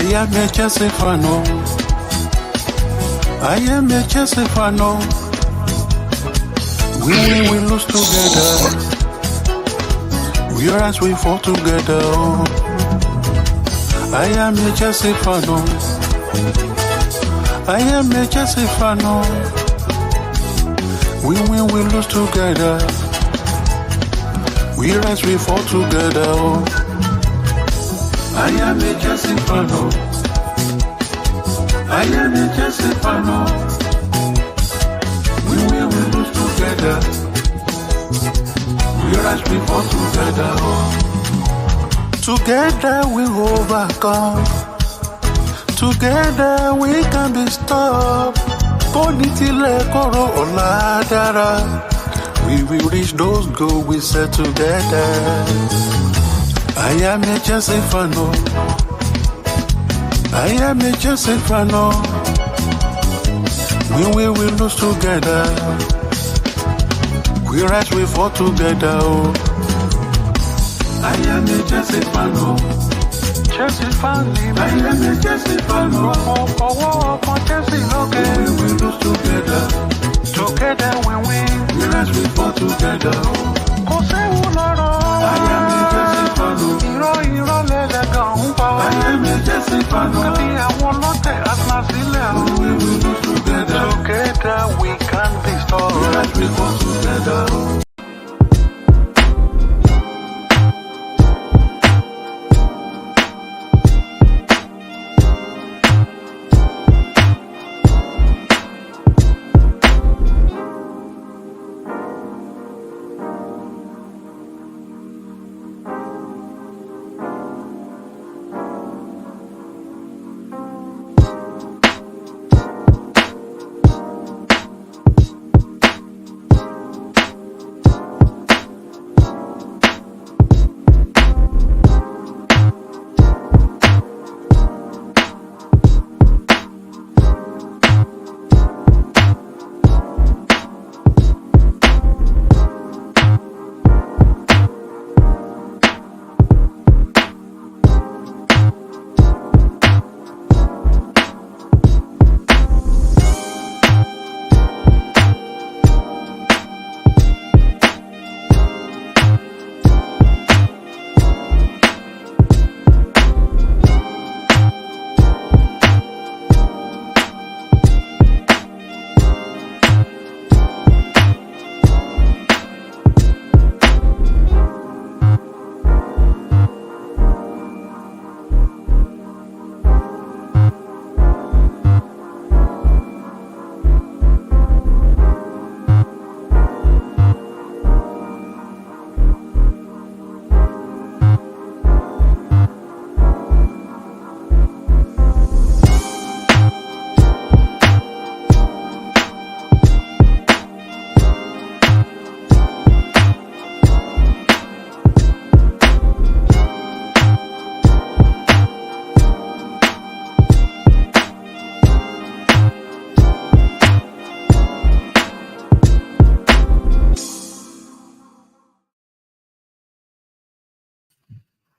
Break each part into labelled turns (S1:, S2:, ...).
S1: I am a Chelsea fan. I am a Chelsea fan. We win, we lose together. We rise, we fall together. I am a Chelsea fan. I am a Chelsea fan. We win, we lose together. We rise, we fall together. I am a Chelsea fan. I am a Chelsea fan. We win, we lose together. We rise, we fall together. Together we overcome. Together we can be stopped. Bonitile koro oladara. We will reach those goals we set together. I am a Chelsea fan. I am a Chelsea fan. We will lose together. We rise, we fall together. I am a Chelsea fan. Chelsea fan. I am a Chelsea fan. Chelsea, okay. We will lose together. Together we win. We rise, we fall together. I am a Chelsea fan. I am a Chelsea fan. We will lose together. Together we can be strong. We rise, we fall together.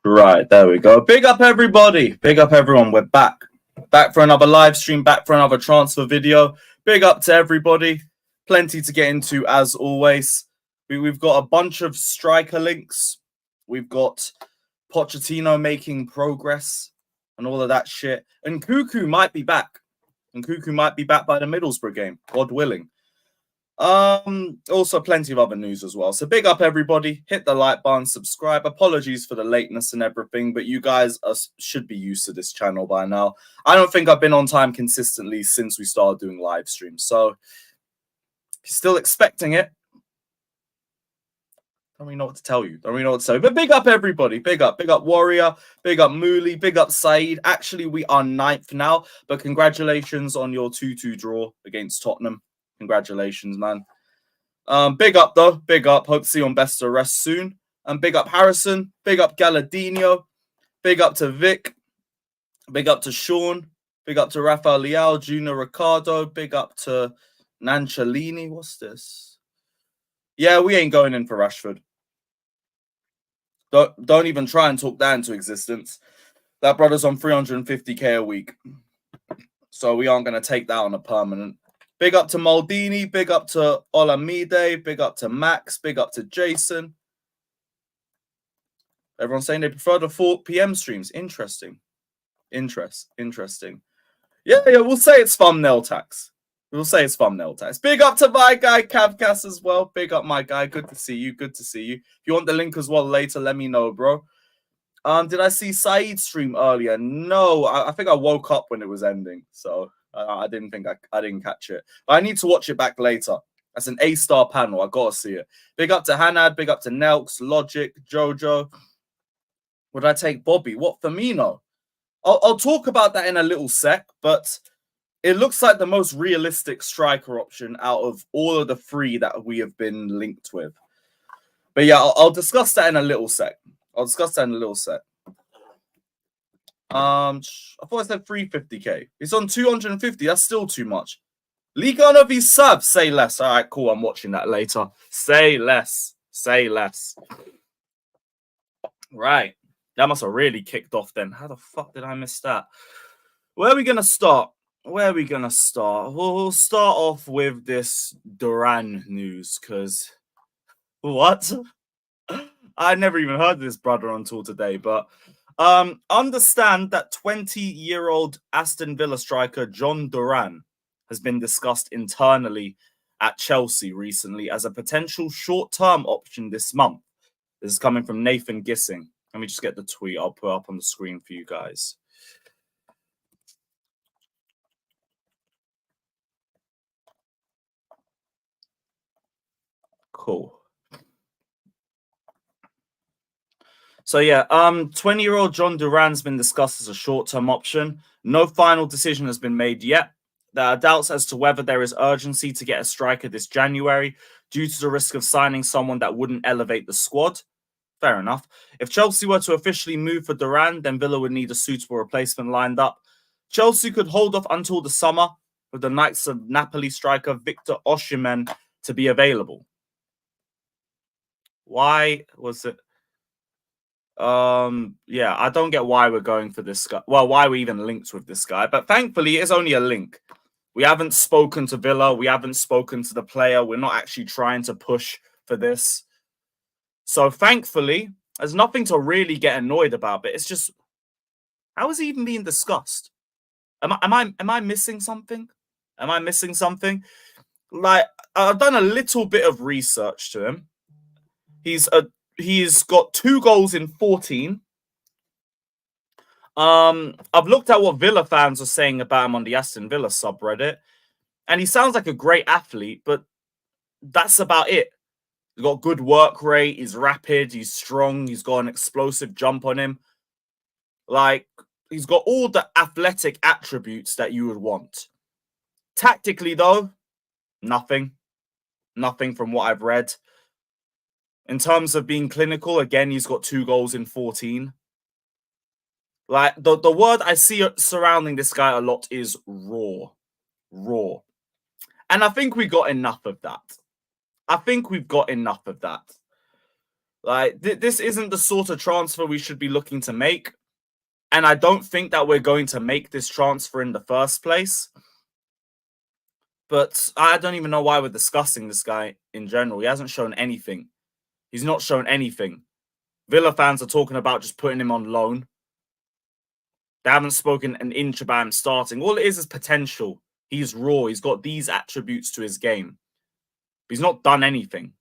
S2: Right, there we go. Big up everybody. Big up everyone. We're back. Back for another live stream, back for another transfer video. Big up to everybody. Plenty to get into as always. We've got a bunch of striker links. We've got Pochettino making progress and all of that shit. And Nkunku might be back. Nkunku might be back by the Middlesbrough game, God willing. Also plenty of other news as well. So big up everybody. Hit the like button, subscribe. Apologies for the lateness and everything, but you guys should be used to this channel by now. I don't think I've been on time consistently since we started doing live streams. So if you're still expecting it, don't really know what to tell you. Don't really know what to say. But big up everybody. Big up Warrior. Big up Mooley. Big up Said. Actually, we are 9th now, but congratulations on your 2-2 draw against Tottenham. Congratulations, man. Big up, though. Big up. Hope to see you on best of rest soon. And big up Harrison. Big up Galladino. Big up to Vic. Big up to Sean. Big up to Rafael Leal, Junior Ricardo. Big up to Nanchalini. What's this? Yeah, we ain't going in for Rashford. Don't even try and talk that into existence. That brother's on 350k a week. So we aren't going to take that on a permanent. Big up to Maldini. Big up to Olamide. Big up to Max. Big up to Jason. Everyone's saying they prefer the 4 p.m. streams. Interesting. Interesting. Yeah, we'll say it's thumbnail tax. We'll say it's thumbnail tax. Big up to my guy, Cavcast, as well. Big up, my guy. Good to see you. Good to see you. If you want the link as well later, let me know, bro. Did I see Savić stream earlier? No, I think I woke up when it was ending, so I didn't think I didn't catch it. But I need to watch it back later. That's an A-star panel. I gotta see it. Big up to Hanad. Big up to Nelks, Logic, Jojo. Would I take Bobby? What, Firmino? I'll talk about that in a little sec, but it looks like the most realistic striker option out of all of the 3 that we have been linked with. But yeah, I'll discuss that in a little sec. I thought I said 350k. It's on 250. That's still too much. Liga of his sub. Say less. All right, cool. I'm watching that later. Say less. Right. That must have really kicked off then. How the fuck did I miss that? Where are we going to start? We'll start off with this Duran news, because... What? I never even heard of this brother until today, but understand that 20-year-old Aston Villa striker John Duran has been discussed internally at Chelsea recently as a potential short-term option this month. This is coming from Nathan Gissing. Let me just get the tweet. I'll put up on the screen for you guys. Cool. So yeah, 20-year-old John Duran's been discussed as a short-term option. No final decision has been made yet. There are doubts as to whether there is urgency to get a striker this January due to the risk of signing someone that wouldn't elevate the squad. Fair enough. If Chelsea were to officially move for Duran, then Villa would need a suitable replacement lined up. Chelsea could hold off until the summer with the Knights of Napoli striker Victor Osimhen to be available. Why was it? Yeah, I don't get why we're going for this guy. Well, why we even linked with this guy. But thankfully, it's only a link. We haven't spoken to Villa. We haven't spoken to the player. We're not actually trying to push for this. So thankfully, there's nothing to really get annoyed about. But it's just, how is he even being discussed? Am I missing something? Am I missing something? Like, I've done a little bit of research to him. He's got 2 goals in 14. I've looked at what Villa fans are saying about him on the Aston Villa subreddit, and he sounds like a great athlete, but that's about it. He's got good work rate, he's rapid, he's strong, he's got an explosive jump on him. Like, he's got all the athletic attributes that you would want. Tactically, though, nothing. Nothing from what I've read. In terms of being clinical, again, he's got 2 goals in 14. Like, the word I see surrounding this guy a lot is raw. Raw. And I think we got enough of that. Like, this isn't the sort of transfer we should be looking to make. And I don't think that we're going to make this transfer in the first place. But I don't even know why we're discussing this guy in general. He hasn't shown anything. He's not shown anything. Villa fans are talking about just putting him on loan. They haven't spoken an inch about him starting. All it is potential. He's raw. He's got these attributes to his game. But he's not done anything.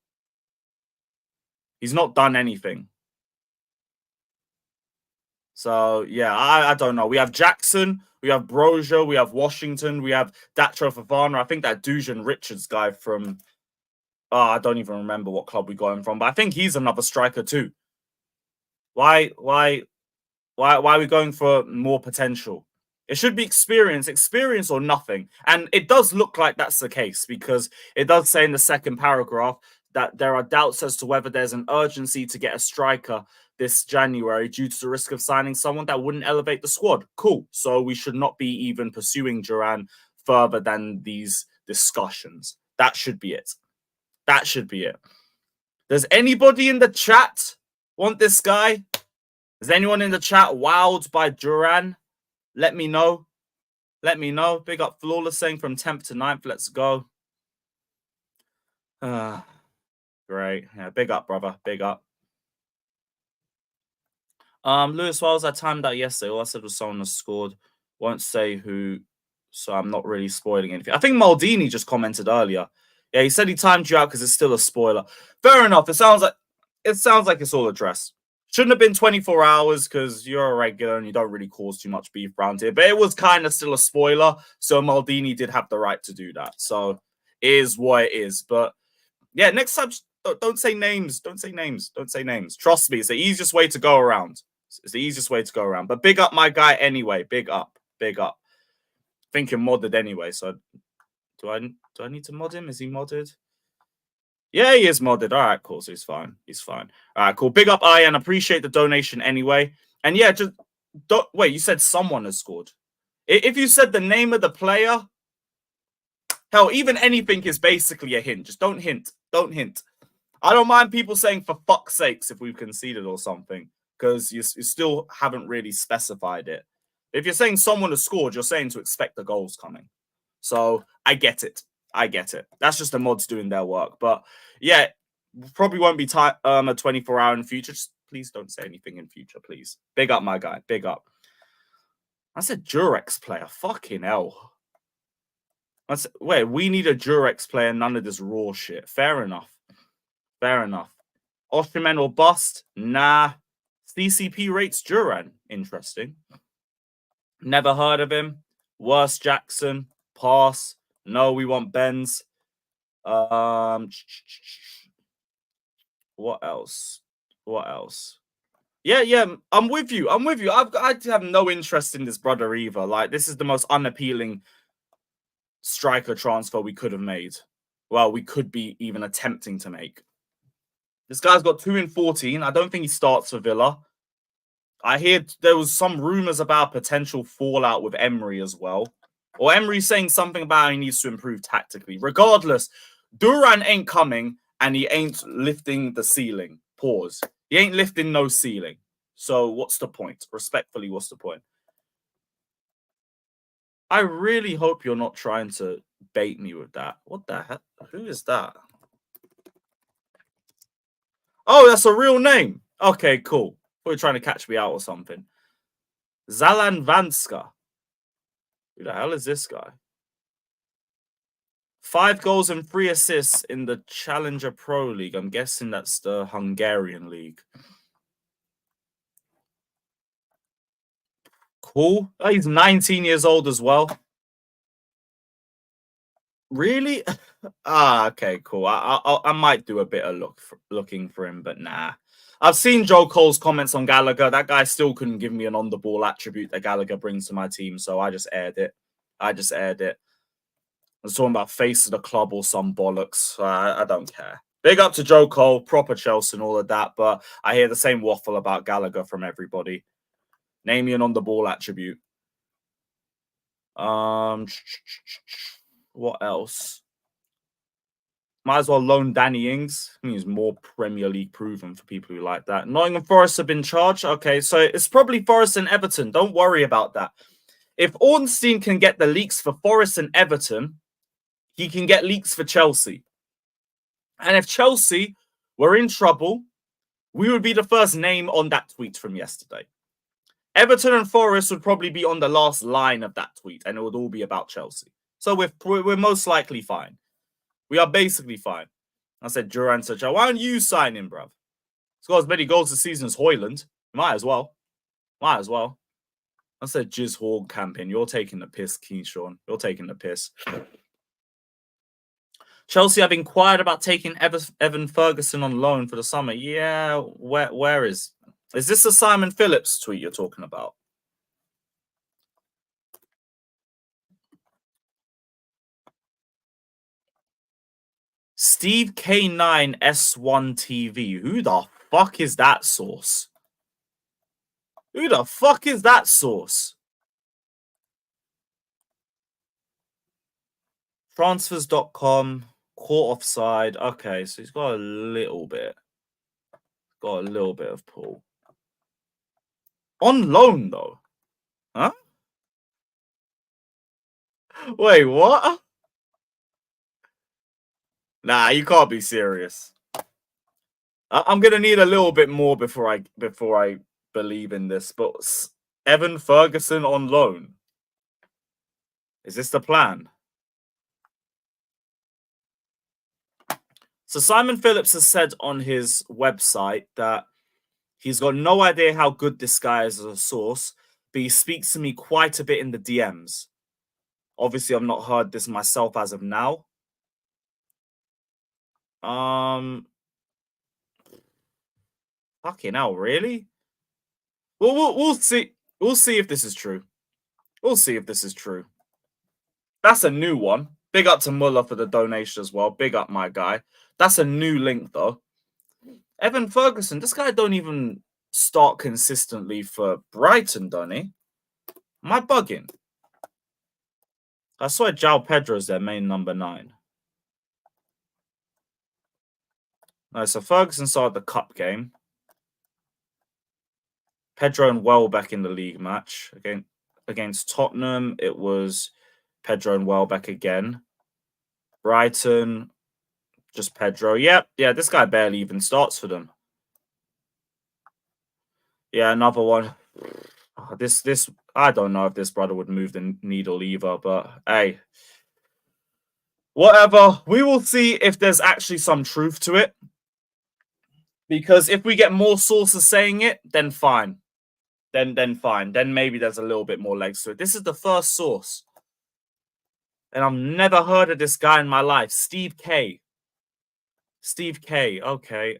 S2: So, yeah, I don't know. We have Jackson, we have Broja, we have Washington, we have Datro Fofana. I think that Dujan Richards guy from... I don't even remember what club we got him from, but I think he's another striker too. Why are we going for more potential? It should be experience or nothing. And it does look like that's the case, because it does say in the second paragraph that there are doubts as to whether there's an urgency to get a striker this January due to the risk of signing someone that wouldn't elevate the squad. Cool. So we should not be even pursuing Duran further than these discussions. That should be it. Does anybody in the chat want this guy? Is anyone in the chat wowed by Duran? Let me know. Let me know. Big up Flawless saying from 10th to 9th. Let's go. Great. Yeah, big up, brother. Big up. Lewis Wells, I timed out yesterday. All I said was someone has scored. Won't say who, so I'm not really spoiling anything. I think Maldini just commented earlier. Yeah, he said he timed you out because it's still a spoiler. Fair enough. It sounds like it's all addressed. Shouldn't have been 24 hours because you're a regular and you don't really cause too much beef around here. But it was kind of still a spoiler. So Maldini did have the right to do that. So it is what it is. But yeah, next time, don't say names. Don't say names. Don't say names. Trust me, it's the easiest way to go around. It's the easiest way to go around. But big up my guy anyway. Big up. Big up. I think you're modded anyway. So do I need to mod him? Is he modded? Yeah, he is modded. All right, cool. So he's fine. He's fine. All right, cool. Big up, Ian. Appreciate the donation anyway. And yeah, just don't wait. You said someone has scored. If you said the name of the player, hell, even anything is basically a hint. Just don't hint. Don't hint. I don't mind people saying for fuck's sakes if we've conceded or something, because you still haven't really specified it. If you're saying someone has scored, you're saying to expect the goals coming. So I get it. I get it. That's just the mods doing their work. But yeah, probably won't be a 24-hour in future. Just please don't say anything in future, please. Big up, my guy. Big up. I said Durex player. Fucking hell. Wait, we need a Durex player. None of this raw shit. Fair enough. Fair enough. Osterman or bust? Nah. CCP rates Duran. Interesting. Never heard of him. Worst Jackson. Pass. No, we want Benz. What else? What else? Yeah, I'm with you. I'm with you. I have no interest in this brother either. Like, this is the most unappealing striker transfer we could have made. Well, we could be even attempting to make. This guy's got 2 in 14. I don't think he starts for Villa. I hear there was some rumors about potential fallout with Emery as well. Or Emery saying something about how he needs to improve tactically. Regardless, Duran ain't coming and he ain't lifting the ceiling. Pause. He ain't lifting no ceiling. So what's the point? Respectfully, what's the point? I really hope you're not trying to bait me with that. What the heck? Who is that? Oh, that's a real name. Okay, cool. We're trying to catch me out or something. Zalan Vanska. Who the hell is this guy? 5 goals and 3 assists in the Challenger Pro League. I'm guessing that's the Hungarian league. Cool. Oh, he's 19 years old as well. Really? Okay, cool. I might do a bit of looking for him, but nah. I've seen Joe Cole's comments on Gallagher. That guy still couldn't give me an on-the-ball attribute that Gallagher brings to my team, so I just aired it. I was talking about face of the club or some bollocks. I don't care. Big up to Joe Cole, proper Chelsea and all of that, but I hear the same waffle about Gallagher from everybody. Name me an on-the-ball attribute. What else? Might as well loan Danny Ings. I mean, he's more Premier League proven for people who like that. Nottingham Forest have been charged. Okay, so it's probably Forest and Everton. Don't worry about that. If Ornstein can get the leaks for Forest and Everton, he can get leaks for Chelsea. And if Chelsea were in trouble, we would be the first name on that tweet from yesterday. Everton and Forest would probably be on the last line of that tweet, and it would all be about Chelsea. So we're most likely fine. We are basically fine. I said Duran Sacha. Why don't you sign him, bruv? He's got as many goals this season as Højlund. Might as well. Might as well. I said Jizz Hall campaign. You're taking the piss, Keyshawn. You're taking the piss. Chelsea have inquired about taking Evan Ferguson on loan for the summer. Yeah, where is this a Simon Phillips tweet you're talking about? Steve K9 S1 TV. Who the fuck is that source? Who the fuck is that source? Transfers.com. Caught offside. Okay, so he's got a little bit. Got a little bit of pull. On loan, though. Huh? Wait, what? Nah, you can't be serious. I'm gonna need a little bit more before I believe in this. But Evan Ferguson on loan. Is this the plan? So Simon Phillips has said on his website that he's got no idea how good this guy is as a source, but he speaks to me quite a bit in the DMs. Obviously, I've not heard this myself as of now. Fucking hell, really? We'll see. We'll see if this is true. We'll see if this is true. That's a new one. Big up to Muller for the donation as well. Big up, my guy. That's a new link, though. Evan Ferguson, this guy don't even start consistently for Brighton, don't he? Am I bugging? I swear João Pedro's their main number 9. No, so Ferguson started the cup game. Pedro and Welbeck in the league match. Against Tottenham, it was Pedro and Welbeck again. Brighton, just Pedro. Yep, yeah, this guy barely even starts for them. Yeah, another one. This I don't know if this brother would move the needle either, but hey. Whatever. We will see if there's actually some truth to it. Because if we get more sources saying it, then fine. Then fine. Then maybe there's a little bit more legs to it. This is the first source. And I've never heard of this guy in my life. Steve K. Steve K. Okay.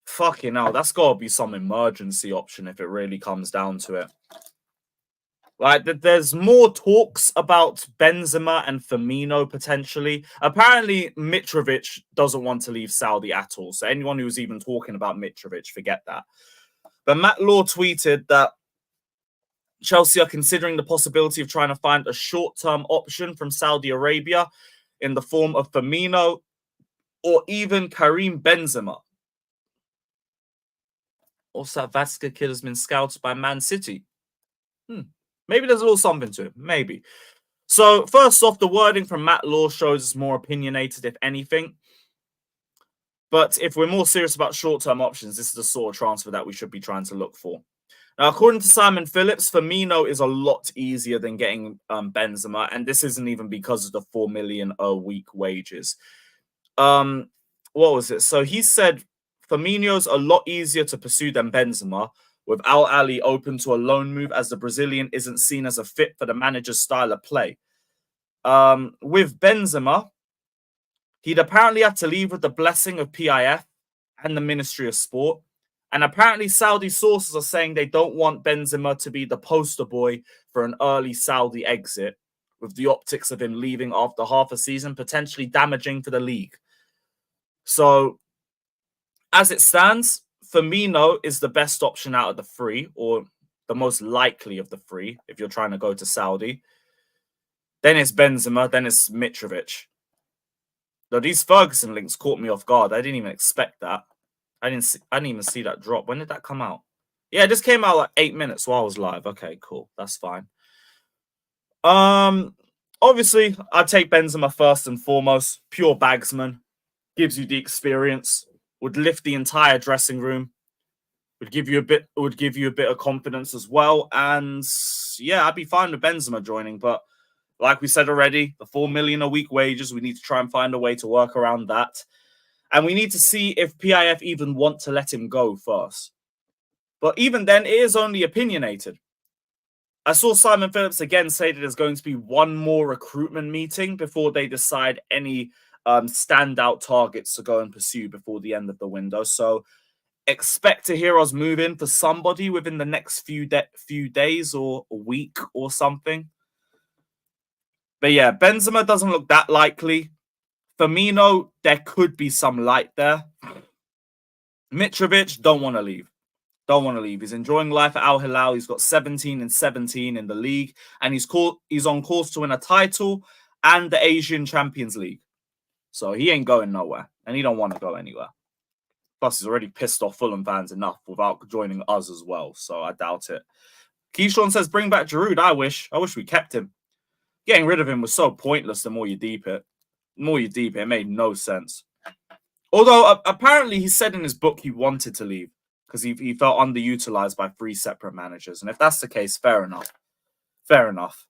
S2: Fucking hell. That's got to be some emergency option if it really comes down to it. Like, there's more talks about Benzema and Firmino potentially. Apparently, Mitrovic doesn't want to leave Saudi at all. So anyone who's even talking about Mitrovic, forget that. But Matt Law tweeted that Chelsea are considering the possibility of trying to find a short-term option from Saudi Arabia in the form of Firmino or even Karim Benzema. Also, Vatska kid has been scouted by Man City. Maybe there's a little something to it. Maybe. So, first off, the wording from Matt Law shows it's more opinionated, if anything. But if we're more serious about short-term options, this is the sort of transfer that we should be trying to look for. Now, according to Simon Phillips, Firmino is a lot easier than getting Benzema, and this isn't even because of the 4 million a week wages. What was it? So he said Firmino's a lot easier to pursue than Benzema, with Al Ali open to a loan move as the Brazilian isn't seen as a fit for the manager's style of play. With Benzema, he'd apparently had to leave with the blessing of PIF and the Ministry of Sport. And apparently Saudi sources are saying they don't want Benzema to be the poster boy for an early Saudi exit, with the optics of him leaving after half a season potentially damaging for the league. So, as it stands, Firmino is the best option out of the 3, or the most likely of the 3, if you're trying to go to Saudi. Then it's Benzema, then it's Mitrovic. Though these Ferguson links caught me off guard. I didn't even expect that. I didn't even see that drop. When did that come out? Yeah, it just came out like 8 minutes while I was live. Okay, cool. That's fine. Obviously, I'd take Benzema first and foremost. Pure bagsman. Gives you the experience. Would lift the entire dressing room. Would give you a bit of confidence as well. And yeah, I'd be fine with Benzema joining. But like we said already, the 4 million a week wages, we need to try and find a way to work around that. And we need to see if PIF even want to let him go first. But even then, it is only opinionated. I saw Simon Phillips again say that there's going to be one more recruitment meeting before they decide any standout targets to go and pursue before the end of the window. So expect to hear us move in for somebody within the next few days or a week or something. But yeah, Benzema doesn't look that likely. Firmino, there could be some light there. Mitrovic, don't want to leave. Don't want to leave. He's enjoying life at Al Hilal. He's got 17 and 17 in the league. And he's on course to win a title and the Asian Champions League. So he ain't going nowhere. And he don't want to go anywhere. Plus, he's already pissed off Fulham fans enough without joining us as well, so I doubt it. Keyshawn says, bring back Giroud. I wish we kept him. Getting rid of him was so pointless the more you deep it. The more you deep it made no sense. Although, apparently, he said in his book he wanted to leave because he felt underutilized by 3 separate managers. And if that's the case, fair enough. Fair enough.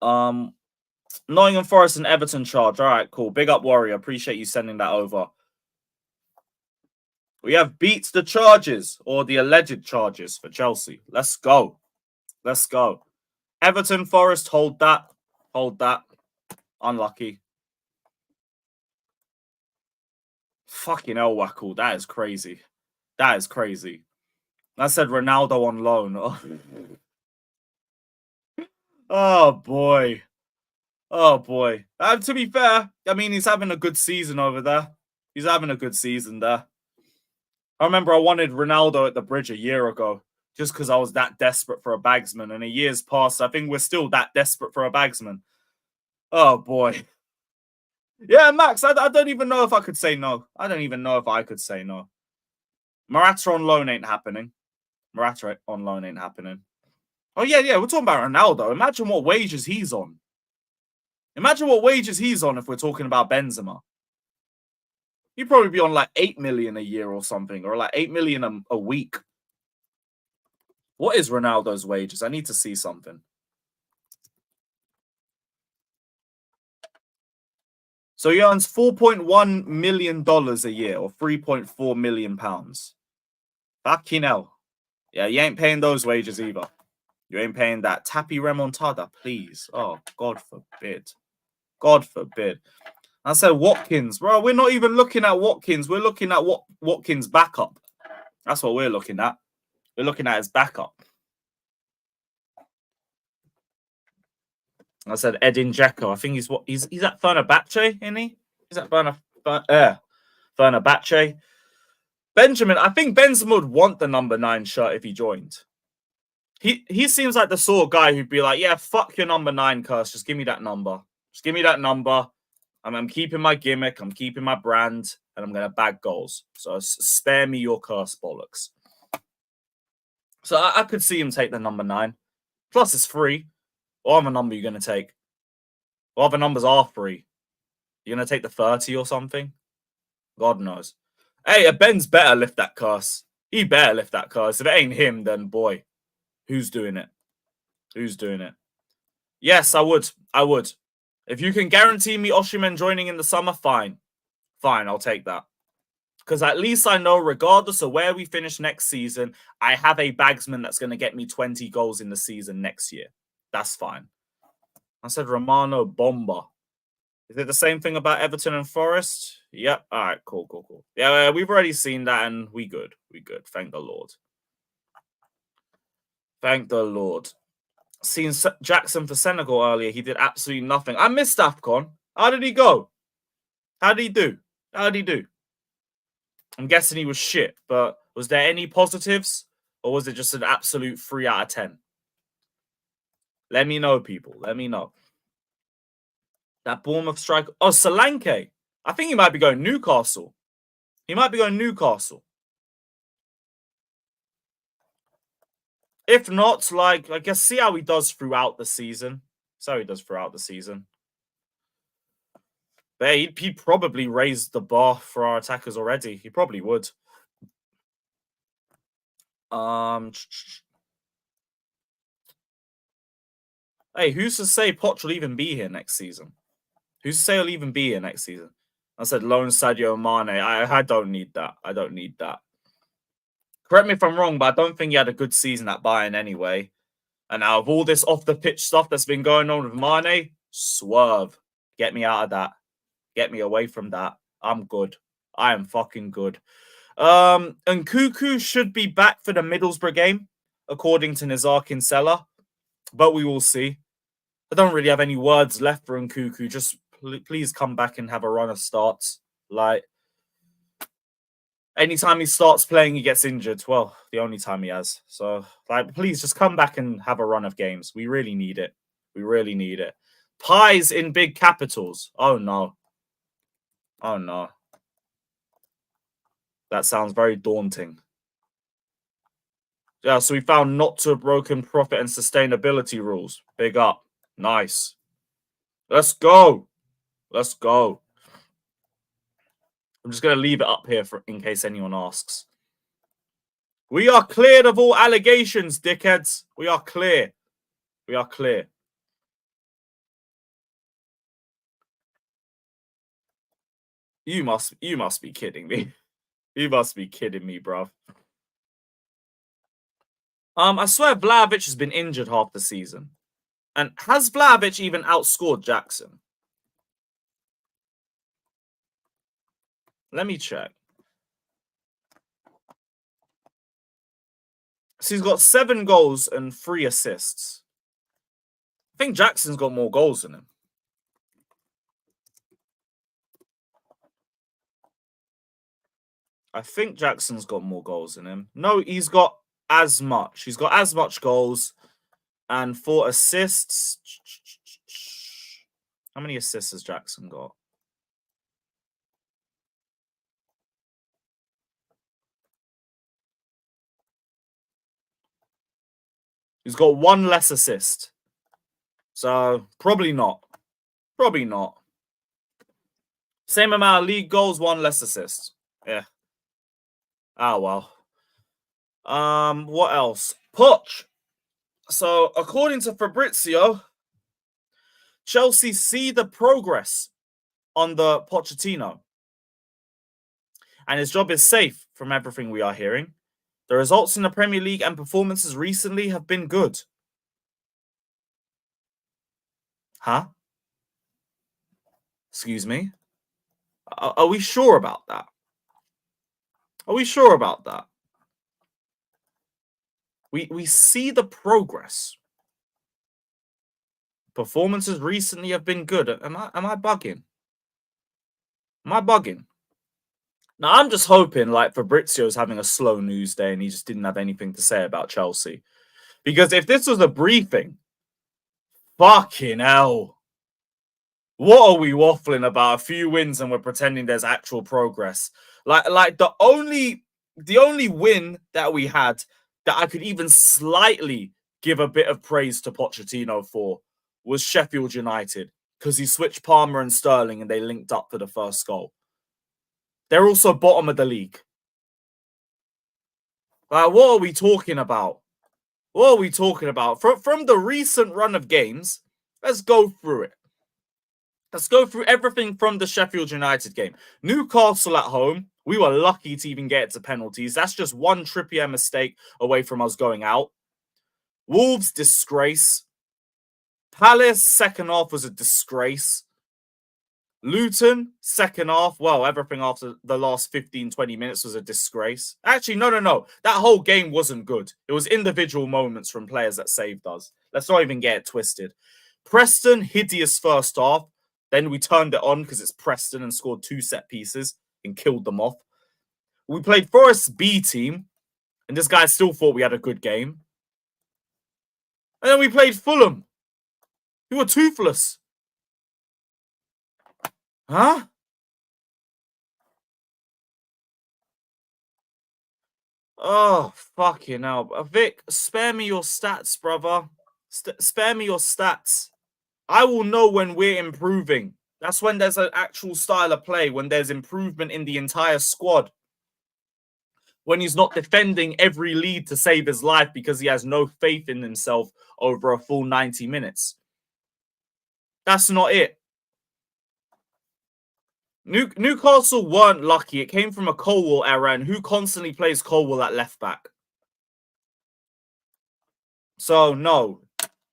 S2: Nottingham Forest and Everton charge. All right, cool. Big up, Warrior. Appreciate you sending that over. We have beats the charges or the alleged charges for Chelsea. Let's go. Let's go. Everton Forest, hold that. Hold that. Unlucky. Fucking hell, Wackle. That is crazy. That is crazy. I said Ronaldo on loan. Oh boy. Oh boy. To be fair, I mean, he's having a good season over there. He's having a good season there. I remember I wanted Ronaldo at the Bridge a year ago just because I was that desperate for a bagsman. And a year's passed. I think we're still that desperate for a bagsman. Oh, boy. Yeah, Max, I don't even know if I could say no. I don't even know if I could say no. Morata on loan ain't happening. Morata on loan ain't happening. Oh, yeah. We're talking about Ronaldo. Imagine what wages he's on. Imagine what wages he's on if we're talking about Benzema. He'd probably be on like 8 million a year or something, or like 8 million a week. What is Ronaldo's wages? I need to see something. So he earns $4.1 million a year, or 3.4 million pounds. Fucking hell. Yeah, you ain't paying those wages either. You ain't paying that. Tapi remontada, please. Oh, God forbid. God forbid. I said Watkins. Bro, we're not even looking at Watkins. We're looking at Watkins' backup. That's what we're looking at. We're looking at his backup. I said Edin Dzeko. I think he's at Fenerbahce, isn't he? He's at Fenerbahce. Benjamin, I think Benzema would want the number 9 shirt if he joined. He seems like the sort of guy who'd be like, yeah, fuck your number 9 curse. Just give me that number. Just give me that number. I'm keeping my gimmick. I'm keeping my brand. And I'm going to bag goals. So spare me your curse, bollocks. So I could see him take the number 9. Plus, it's free. What other number are you going to take? What other numbers are free? You're going to take the 30 or something? God knows. Hey, Ben's better lift that curse. He better lift that curse. If it ain't him, then boy, who's doing it? Who's doing it? Yes, I would. I would. If you can guarantee me Osimhen joining in the summer, fine. Fine, I'll take that. Because at least I know, regardless of where we finish next season, I have a bagsman that's going to get me 20 goals in the season next year. That's fine. I said Romano Bomba. Is it the same thing about Everton and Forest? Yep. All right, cool. Yeah, we've already seen that and we good. We good. Thank the Lord. Thank the Lord. Seen Jackson for Senegal earlier. He did absolutely nothing. I missed AFCON. How did he go? How did he do? I'm guessing he was shit, but was there any positives? Or was it just an absolute 3 out of 10? Let me know, people. Let me know. That Bournemouth striker. Oh, Solanke. I think he might be going Newcastle. If not, like, I guess see how he does throughout the season. But he'd probably raise the bar for our attackers already. He probably would. Hey, who's to say Poch will even be here next season? I said loan Sadio Mane. I don't need that. Correct me if I'm wrong, but I don't think he had a good season at Bayern anyway. And out of all this off-the-pitch stuff that's been going on with Mane, swerve. Get me out of that. Get me away from that. I'm good. I am fucking good. Nkunku should be back for the Middlesbrough game, according to Nizar Kinsella. But we will see. I don't really have any words left for Nkunku. Just please come back and have a run of starts. Like, anytime he starts playing, he gets injured. Well, the only time he has. So, like, please just come back and have a run of games. We really need it. Pies in big capitals. Oh, no. That sounds very daunting. Yeah, so we found not to have broken profit and sustainability rules. Big up. Nice. Let's go. Let's go. I'm just going to leave it up here in case anyone asks. We are cleared of all allegations, dickheads. We are clear. We are clear. You must be kidding me. You must be kidding me, bruv. I swear Vlahovic has been injured half the season. And has Vlahovic even outscored Jackson? Let me check. So he's got 7 goals and 3 assists. I think Jackson's got more goals than him. I think Jackson's got more goals than him. No, he's got as much. He's got as much goals and 4 assists. How many assists has Jackson got? He's got 1 less assist. So, probably not. Probably not. Same amount of league goals, 1 less assist. Yeah. Oh, well. What else? Poch. So, according to Fabrizio, Chelsea see the progress on the Pochettino. And his job is safe from everything we are hearing. The results in the Premier League and performances recently have been good. Huh? Excuse me? Are we sure about that? Are we sure about that? We see the progress. Performances recently have been good. Am I bugging? Am I bugging? Now, I'm just hoping, like, Fabrizio's having a slow news day and he just didn't have anything to say about Chelsea. Because if this was a briefing, fucking hell. What are we waffling about? A few wins and we're pretending there's actual progress. Like the only win that we had that I could even slightly give a bit of praise to Pochettino for was Sheffield United, because he switched Palmer and Sterling and they linked up for the first goal. They're also bottom of the league. Like, what are we talking about? What are we talking about? From the recent run of games, let's go through it. Let's go through everything from the Sheffield United game. Newcastle at home. We were lucky to even get it to penalties. That's just one Trippier mistake away from us going out. Wolves, disgrace. Palace, second half was a disgrace. Luton, second half, well, everything after the last 15, 20 minutes was a disgrace. Actually, no. That whole game wasn't good. It was individual moments from players that saved us. Let's not even get it twisted. Preston, hideous first half. Then we turned it on because it's Preston and scored 2 set pieces and killed them off. We played Forest's B team, and this guy still thought we had a good game. And then we played Fulham, who were toothless. Huh? Oh, fucking hell. Vic, spare me your stats, brother. Spare me your stats. I will know when we're improving. That's when there's an actual style of play, when there's improvement in the entire squad. When he's not defending every lead to save his life because he has no faith in himself over a full 90 minutes. That's not it. Newcastle weren't lucky. It came from a Colwell error, and who constantly plays Colwell at left back? So, no.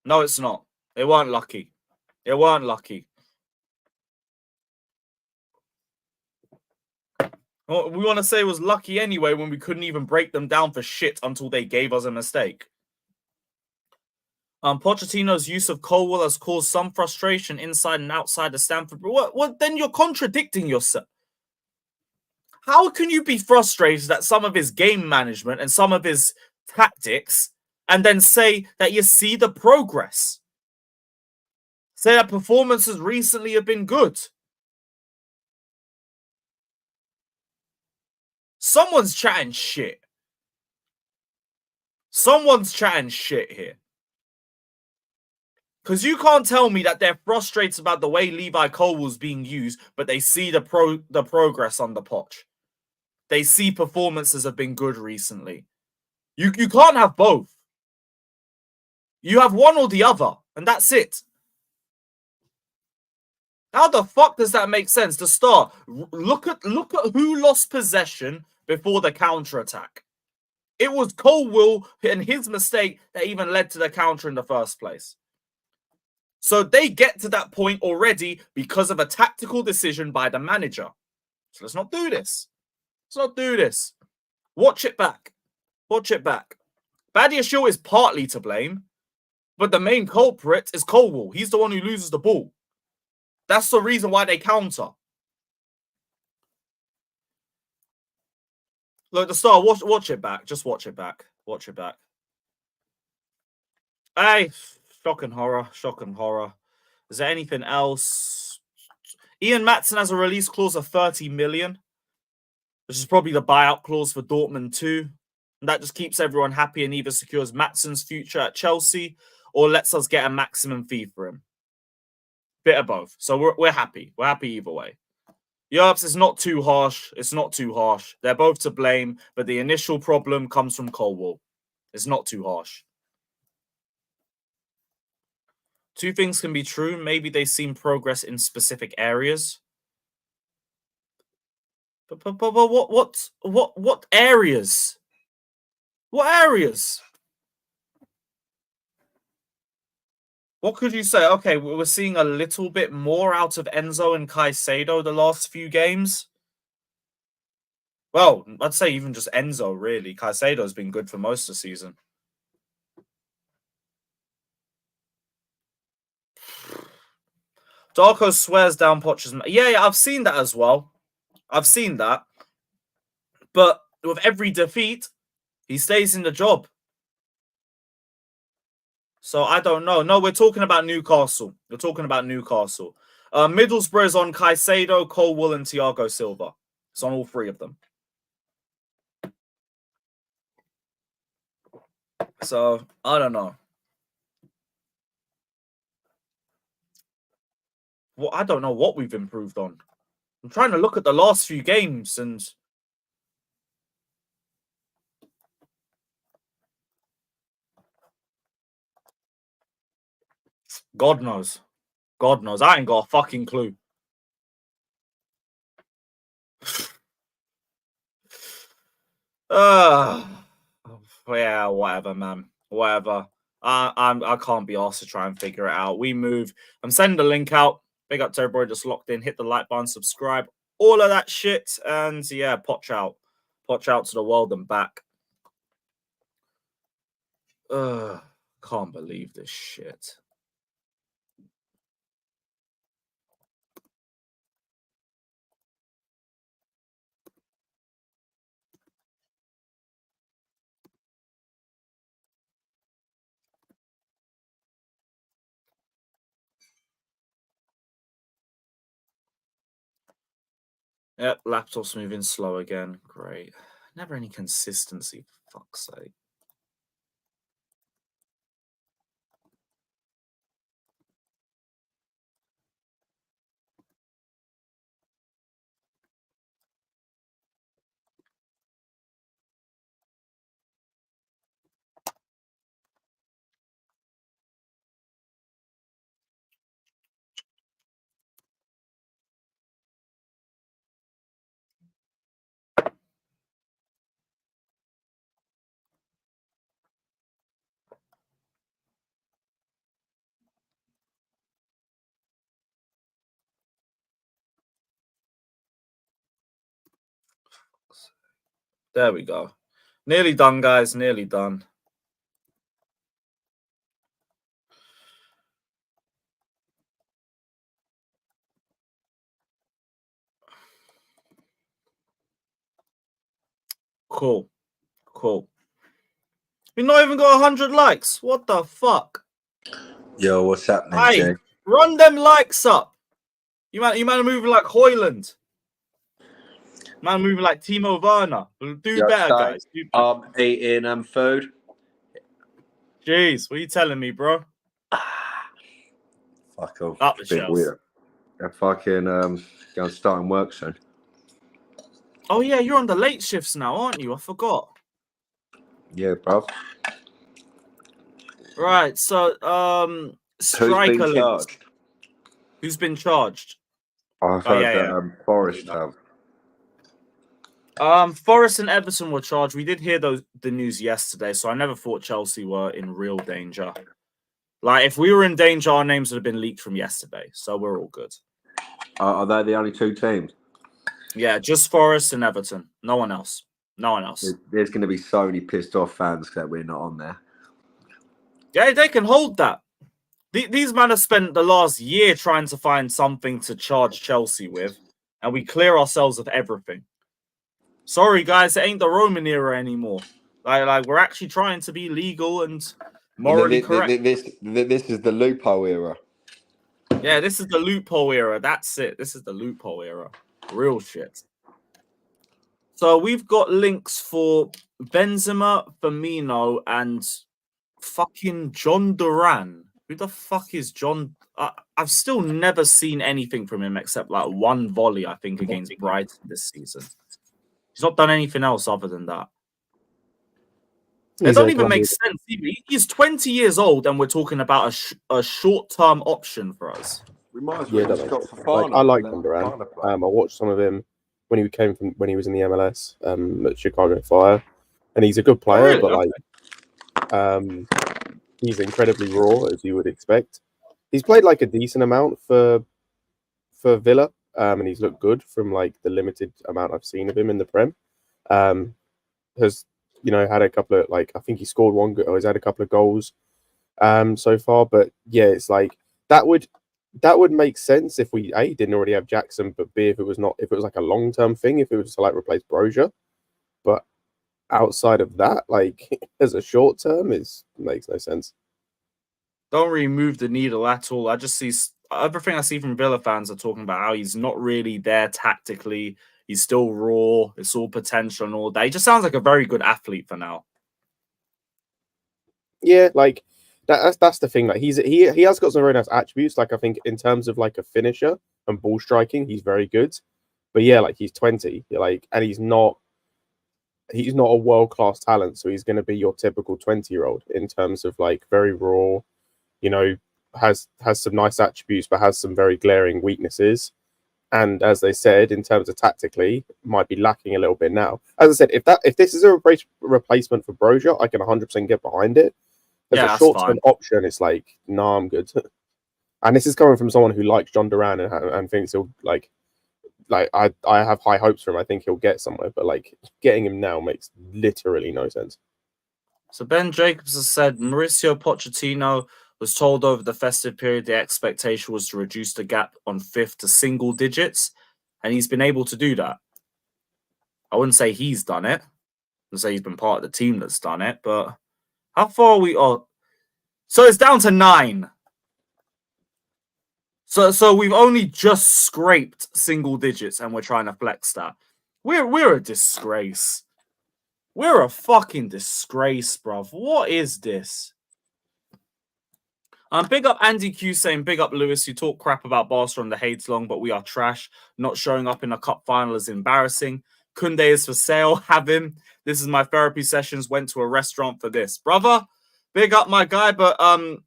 S2: No, it's not. They weren't lucky. They weren't lucky. Well, we want to say it was lucky anyway when we couldn't even break them down for shit until they gave us a mistake. Pochettino's use of Colwell has caused some frustration inside and outside the Stamford. What? Then you're contradicting yourself. How can you be frustrated at some of his game management and some of his tactics and then say that you see the progress? Say that performances recently have been good. Someone's chatting shit. Someone's chatting shit here. Because you can't tell me that they're frustrated about the way Levi Colwill's being used, but they see the progress on the Poch. They see performances have been good recently. You can't have both. You have one or the other, and that's it. How the fuck does that make sense? To start, look at who lost possession before the counter-attack. It was Colwill and his mistake that even led to the counter in the first place. So they get to that point already because of a tactical decision by the manager. So let's not do this. Let's not do this. Watch it back. Watch it back. Badiashile is partly to blame, but the main culprit is Colwill. He's the one who loses the ball. That's the reason why they counter. Look, the star, watch it back. Just watch it back. Watch it back. Hey, shock and horror. Shock and horror. Is there anything else? Ian Maatsen has a release clause of 30 million. Which is probably the buyout clause for Dortmund too. And that just keeps everyone happy and either secures Maatsen's future at Chelsea or lets us get a maximum fee for him. Bit of both. So we're happy. We're happy either way. Yerps, it's not too harsh. It's not too harsh. They're both to blame, but the initial problem comes from Colwill. It's not too harsh. Two things can be true. Maybe they seem progress in specific areas. But what areas? What areas? What could you say? Okay, we're seeing a little bit more out of Enzo and Caicedo the last few games. Well, I'd say even just Enzo, really. Caicedo's been good for most of the season. Darko swears down Poch's... Yeah, I've seen that as well. I've seen that. But with every defeat, he stays in the job. So I don't know. No, we're talking about Newcastle. We're talking about Newcastle. Middlesbrough is on Caicedo, Colwill, and Thiago Silva. It's on all three of them. So I don't know. Well, I don't know what we've improved on. I'm trying to look at the last few games and God knows. God knows. I ain't got a fucking clue. Yeah, whatever, man. Whatever. I can't be asked to try and figure it out. We move. I'm sending the link out. Big up to everybody just locked in. Hit the like button, subscribe, all of that shit. And yeah, Poch out. Poch out to the world and back. Can't believe this shit. Yep, laptop's moving slow again. Great. Never any consistency, for fuck's sake. There we go. Nearly done, guys. Nearly done. Cool. Cool. We've not even got 100 likes. What the fuck?
S3: Yo, what's happening,
S2: Hey,
S3: Jay?
S2: run them likes up. You might move like Hoyland. Man moving like Timo Werner. Do better, guys. Do better.
S3: Eating food.
S2: Jeez, what are you telling me, bro?
S3: Fuck off.
S2: Up the
S3: Bit
S2: shelves.
S3: weird. I'm fucking going starting work soon.
S2: Oh yeah, you're on the late shifts now, aren't you? I forgot.
S3: Yeah, bro.
S2: Right, so
S3: Who's
S2: striker
S3: been
S2: links.
S3: charged?
S2: Who's been charged?
S3: I've
S2: Oh,
S3: heard
S2: yeah.
S3: Forest have.
S2: Forest and Everton were charged. We did hear the news yesterday, so I never thought Chelsea were in real danger. Like, if we were in danger, our names would have been leaked from yesterday, so we're all good.
S3: Are they the only two teams?
S2: Yeah, just Forest and Everton. No one else. No one else.
S3: There's going to be so many pissed off fans that we're not on there.
S2: Yeah, they can hold that. These men have spent the last year trying to find something to charge Chelsea with, and we clear ourselves of everything. Sorry, guys, it ain't the Roman era anymore. Like we're actually trying to be legal and morally correct.
S3: This is the loophole era.
S2: Yeah, this is the loophole era. That's it. This is the loophole era. Real shit. So we've got links for Benzema, Firmino, and fucking John Duran. Who the fuck is John? I've still never seen anything from him except like one volley, I think, against Brighton this season. He's not done anything else other than that. It don't even make sense. He's 20 years old, and we're talking about a short-term option for us.
S3: We might as well just got for
S4: I like Duran. I watched some of him when he was in the MLS at Chicago Fire, and he's a good player, but he's incredibly raw, as you would expect. He's played like a decent amount for Villa, and he's looked good from like the limited amount I've seen of him in the Prem. Has had a couple of I think he scored one goal. He's had a couple of goals so far, but yeah, it's like that would make sense if we didn't already have Jackson, but B, if it was like a long-term thing, if it was to like replace Brozier. But outside of that, like as a short term, makes no sense.
S2: Don't really move the needle at all. I just see everything I see from Villa fans are talking about how he's not really there tactically. He's still raw. It's all potential and all that. He just sounds like a very good athlete for now.
S4: Yeah, like that's the thing. Like he has got some very nice attributes. Like I think in terms of like a finisher and ball striking, he's very good. But yeah, like he's 20, and he's not a world-class talent, so he's going to be your typical 20-year-old in terms of like very raw, has some nice attributes, but has some very glaring weaknesses. And as they said, in terms of tactically, might be lacking a little bit now. As I said, if this is a replacement for Brozier, I can 100% get behind it. As a short-term option, it's like, nah, I'm good. And this is coming from someone who likes John Duran and thinks he'll I have high hopes for him. I think he'll get somewhere, but like getting him now makes literally no sense.
S2: So Ben Jacobs has said Mauricio Pochettino was told over the festive period the expectation was to reduce the gap on fifth to single digits, and he's been able to do that. I wouldn't say he's done it. I wouldn't say he's been part of the team that's done it, but how far are we? Oh, so it's down to 9. So we've only just scraped single digits, and we're trying to flex that. We're a disgrace. We're a fucking disgrace, bruv. What is this? Big up Andy Q saying, big up Lewis. You talk crap about Barca on the hates long, but we are trash. Not showing up in a cup final is embarrassing. Kunde is for sale. Have him. This is my therapy sessions. Went to a restaurant for this. Brother, big up my guy, but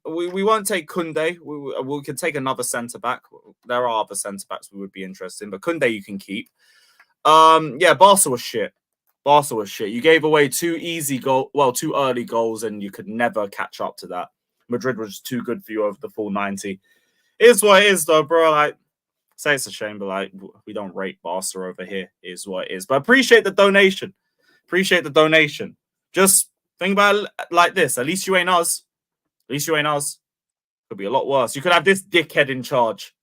S2: we won't take Kunde. We can take another centre-back. There are other centre-backs we would be interested in, but Kunde you can keep. Yeah, Barca was shit. Barca was shit. You gave away 2 early goals, and you could never catch up to that. Madrid was just too good for you over the full 90. It is what it is, though, bro. Like, say it's a shame, but like we don't rate Barca over here. It is what it is. But appreciate the donation. Appreciate the donation. Just think about it like this. At least you ain't us. At least you ain't us. Could be a lot worse. You could have this dickhead in charge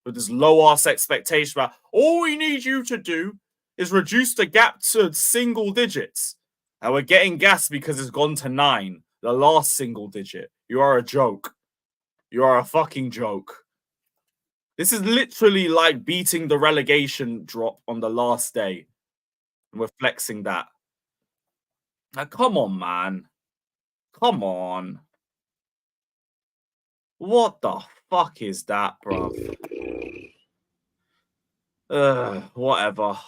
S2: with this low-ass expectation about all we need you to do is reduce the gap to single digits. And we're getting gas because it's gone to 9. The last single digit. You are a joke. You are a fucking joke. This is literally like beating the relegation drop on the last day. And we're flexing that. Like, come on, man. Come on. What the fuck is that, bruv? Whatever.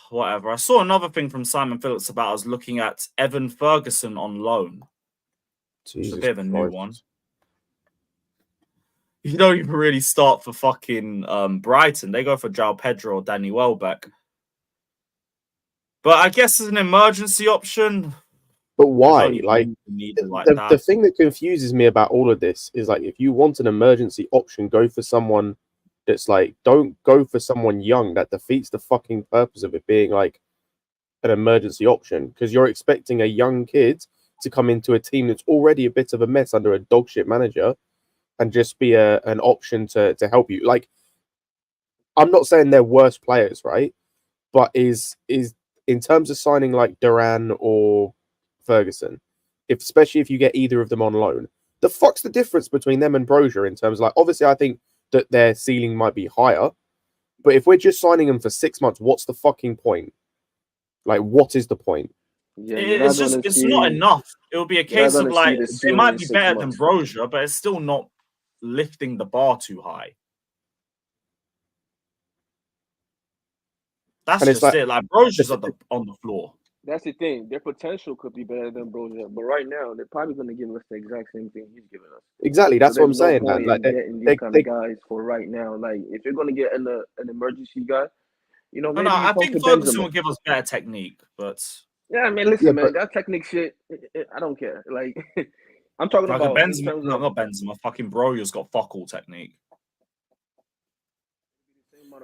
S2: I saw another thing from Simon Phillips about us looking at Evan Ferguson on loan. It's a bit of a new one. You don't even really start for fucking Brighton. They go for João Pedro or Danny Welbeck. But I guess as an emergency option.
S4: But why? Like, the thing that confuses me about all of this is, like, if you want an emergency option, go for someone that's like, don't go for someone young. That defeats the fucking purpose of it being like an emergency option, because you're expecting a young kid to come into a team that's already a bit of a mess under a dog shit manager and just be an option to help you. Like, I'm not saying they're worse players, right? But is in terms of signing like Duran or Ferguson, especially if you get either of them on loan, the fuck's the difference between them and Brozier in terms of, like, obviously I think that their ceiling might be higher, but if we're just signing them for 6 months, what's the fucking point? Like, what is the point?
S5: Yeah,
S2: it's not enough. It will be a case of like, they might be better than Brozier, but it's still not lifting the bar too high. That's just like, it. Like, Brozier's on the floor.
S5: That's the thing. Their potential could be better than Brozier, but right now they're probably going to give us the exact same thing he's giving us.
S4: Exactly, that's what I'm saying, man.
S5: Like, getting these kind of guys for right now. Like, if you're going to get an emergency guy, you know, maybe
S2: I think Ferguson will give us better technique, but
S5: yeah, man, listen, man, that technique shit, I don't care. Like, I'm talking
S2: like
S5: about
S2: Benzema, not Benzema. Fucking Brozier's got fuck all technique.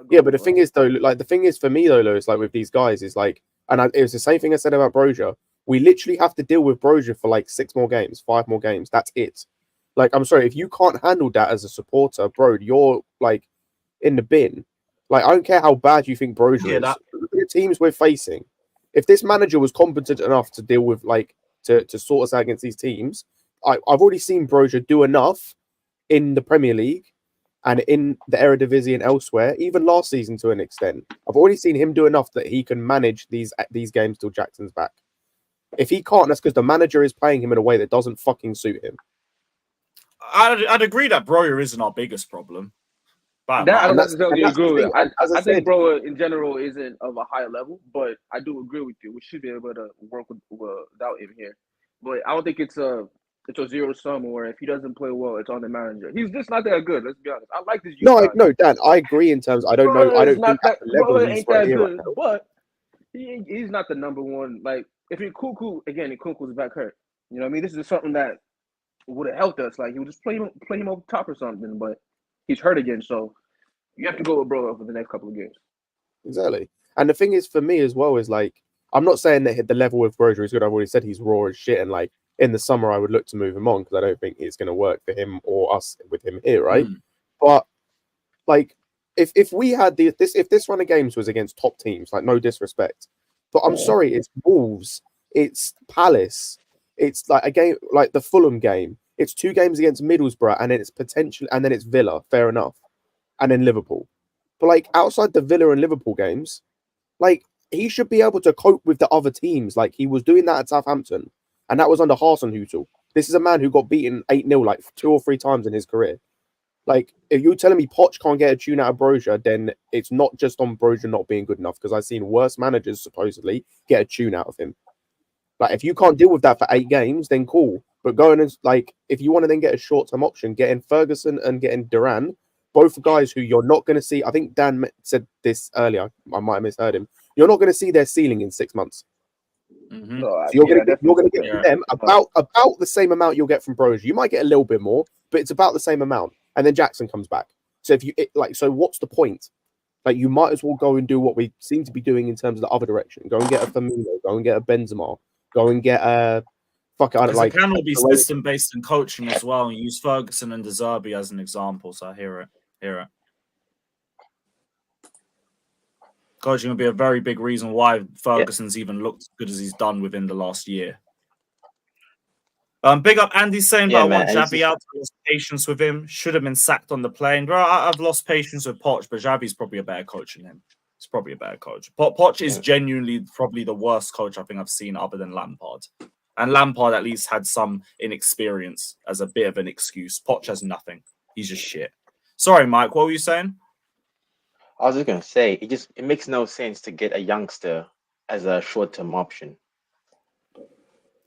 S4: Yeah, but the thing is, though, like, the thing is for me, though, Lewis, like, with these guys is like, and it was the same thing I said about Brozier. We literally have to deal with Brozier for like 6 more games, 5 more games. That's it. Like, I'm sorry, if you can't handle that as a supporter, bro, you're like in the bin. Like, I don't care how bad you think Brozier is. Look at the teams we're facing. If this manager was competent enough to deal with, like, to sort us out against these teams, I've already seen Brozier do enough in the Premier League and in the Eredivisie and elsewhere, even last season to an extent. I've already seen him do enough that he can manage these games till Jackson's back. If he can't, that's because the manager is playing him in a way that doesn't fucking suit him.
S2: I'd agree that Brozier isn't our biggest problem.
S5: But I don't necessarily agree with. I think Brozier in general isn't of a high level, but I do agree with you. We should be able to work without him here. But I don't think it's a zero sum where if he doesn't play well, it's on the manager. He's just not that good. Let's be honest. I like this.
S4: No, Dan, I agree in terms. I don't know. I don't think at the level he's right here right now.
S5: But he's not the number one. Like, if Nkunku's back hurt, you know what I mean? This is something that would have helped us. Like, he would just play him over top or something. But he's hurt again, so you have to go with Bro for the next couple of games.
S4: Exactly. And the thing is, for me as well, is like, I'm not saying that the level with Brozier is good. I've already said he's raw as shit, and like, in the summer, I would look to move him on because I don't think it's going to work for him or us with him here, right? But like, if we had if this run of games was against top teams, like, no disrespect, but I'm sorry, it's Wolves, it's Palace, it's like a game like the Fulham game, it's 2 games against Middlesbrough, and then it's Villa, fair enough, and then Liverpool. But like, outside the Villa and Liverpool games, like, he should be able to cope with the other teams. Like, he was doing that at Southampton. And that was under Hasenhüttl. This is a man who got beaten 8-0 like 2 or 3 times in his career. Like, if you're telling me Poch can't get a tune out of Brozier, then it's not just on Brozier not being good enough, because I've seen worse managers supposedly get a tune out of him. Like, if you can't deal with that for 8 games, then cool. But going and, like, if you want to then get a short-term option, getting Ferguson and getting Duran, both guys who you're not going to see. I think Dan said this earlier. I might have misheard him. You're not going to see their ceiling in 6 months.
S5: Mm-hmm.
S4: So you're going to get from them about the same amount you'll get from Brozier. You might get a little bit more, but it's about the same amount. And then Jackson comes back. So so what's the point? Like, you might as well go and do what we seem to be doing in terms of the other direction. Go and get a Firmino. Go and get a Benzema. Go and get a
S2: it can all be system based and coaching as well. And use Ferguson and De Zerbi as an example. So I hear it. Coaching will be a very big reason why Ferguson's even looked as good as he's done within the last year. Big up Andy saying that I want Xavi out. I lost patience with him. Should have been sacked on the plane. Bro, I've lost patience with Poch, but Xavi's probably a better coach than him. He's probably a better coach. Poch is genuinely probably the worst coach I think I've seen other than Lampard. And Lampard at least had some inexperience as a bit of an excuse. Poch has nothing. He's just shit. Sorry, Mike, what were you saying?
S6: I was just gonna say it makes no sense to get a youngster as a short-term option.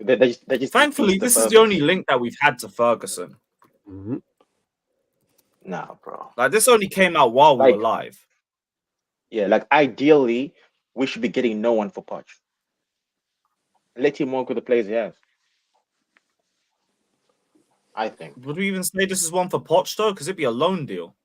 S6: They just
S2: Thankfully, this is the only link that we've had to Ferguson.
S4: Mm-hmm.
S6: Nah, bro.
S2: Like this only came out while we were live.
S6: Yeah, like ideally, we should be getting no one for Poch. Let him work with the players he has. I think.
S2: Would we even say this is one for Poch though? Because it'd be a loan deal.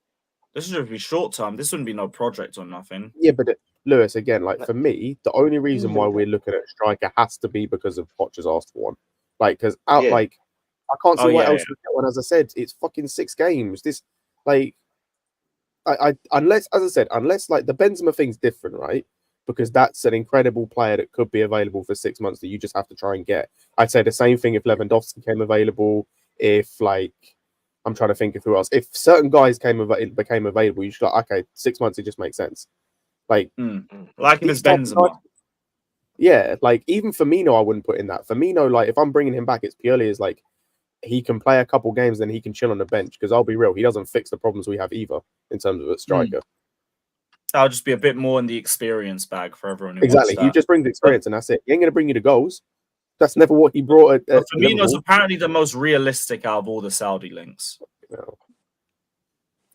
S2: This should be short term. This wouldn't be no project or nothing.
S4: Yeah, but Lewis, again, like for me, the only reason why we're looking at a striker has to be because of Poch has asked for one. Like, because like I can't see what else we get one. As I said, it's fucking 6 games. This, like, unless like the Benzema thing's different, right? Because that's an incredible player that could be available for 6 months that you just have to try and get. I'd say the same thing if Lewandowski came available. If like, I'm trying to think of who else. If certain guys became available, you should like, okay, 6 months, it just makes sense. Like,
S2: like if it's Benzema.
S4: Yeah, like even Firmino, I wouldn't put in that. Firmino, like if I'm bringing him back, it's purely as like he can play a couple games, then he can chill on the bench. Because I'll be real, he doesn't fix the problems we have either in terms of a striker.
S2: That'll just be a bit more in the experience bag for everyone. Who
S4: Exactly, you just bring the experience, and that's it. He ain't gonna bring you the goals. That's never what he brought.
S2: Firmino's apparently the most realistic out of all the Saudi links.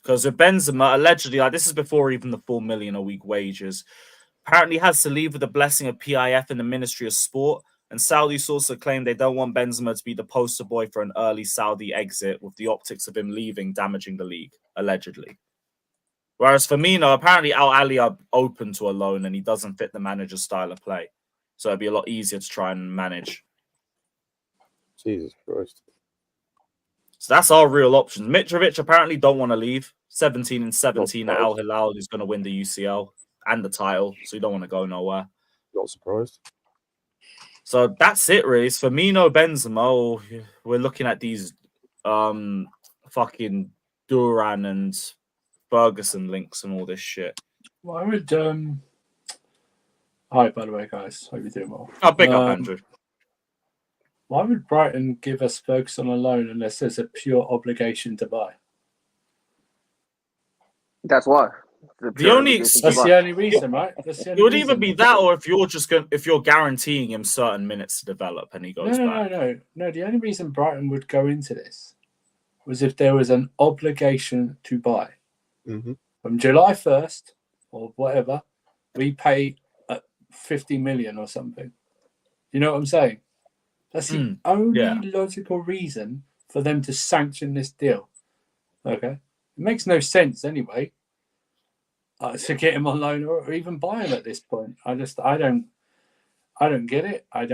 S2: Because with Benzema, allegedly, like this is before even the $4 million a week wages, apparently has to leave with the blessing of PIF and the Ministry of Sport. And Saudi sources claim they don't want Benzema to be the poster boy for an early Saudi exit, with the optics of him leaving damaging the league, allegedly. Whereas Firmino, apparently Al Ali are open to a loan and he doesn't fit the manager's style of play. So it'd be a lot easier to try and manage.
S4: Jesus Christ.
S2: So that's our real options. Mitrovic apparently don't want to leave. 17 and 17 at Al Hilal is going to win the UCL and the title. So you don't want to go nowhere.
S4: Not surprised.
S2: So that's it, really. It's Firmino, Benzema. We're looking at these fucking Duran and Ferguson links and all this shit.
S7: Why would Hi, by the way, guys. Hope you're doing well.
S2: Oh, big up, Andrew.
S7: Why would Brighton give us Ferguson on loan unless there's a pure obligation to buy?
S5: That's why.
S2: The only excuse,
S7: that's the only reason, right?
S2: It would either be that, or if you're guaranteeing him certain minutes to develop and he goes back.
S7: No. The only reason Brighton would go into this was if there was an obligation to buy.
S4: Mm-hmm.
S7: From July 1st or whatever, we pay 50 million or something. You know what I'm saying? That's the only logical reason for them to sanction this deal. Okay, it makes no sense anyway to get him on loan or even buy him at this point. I don't get it. I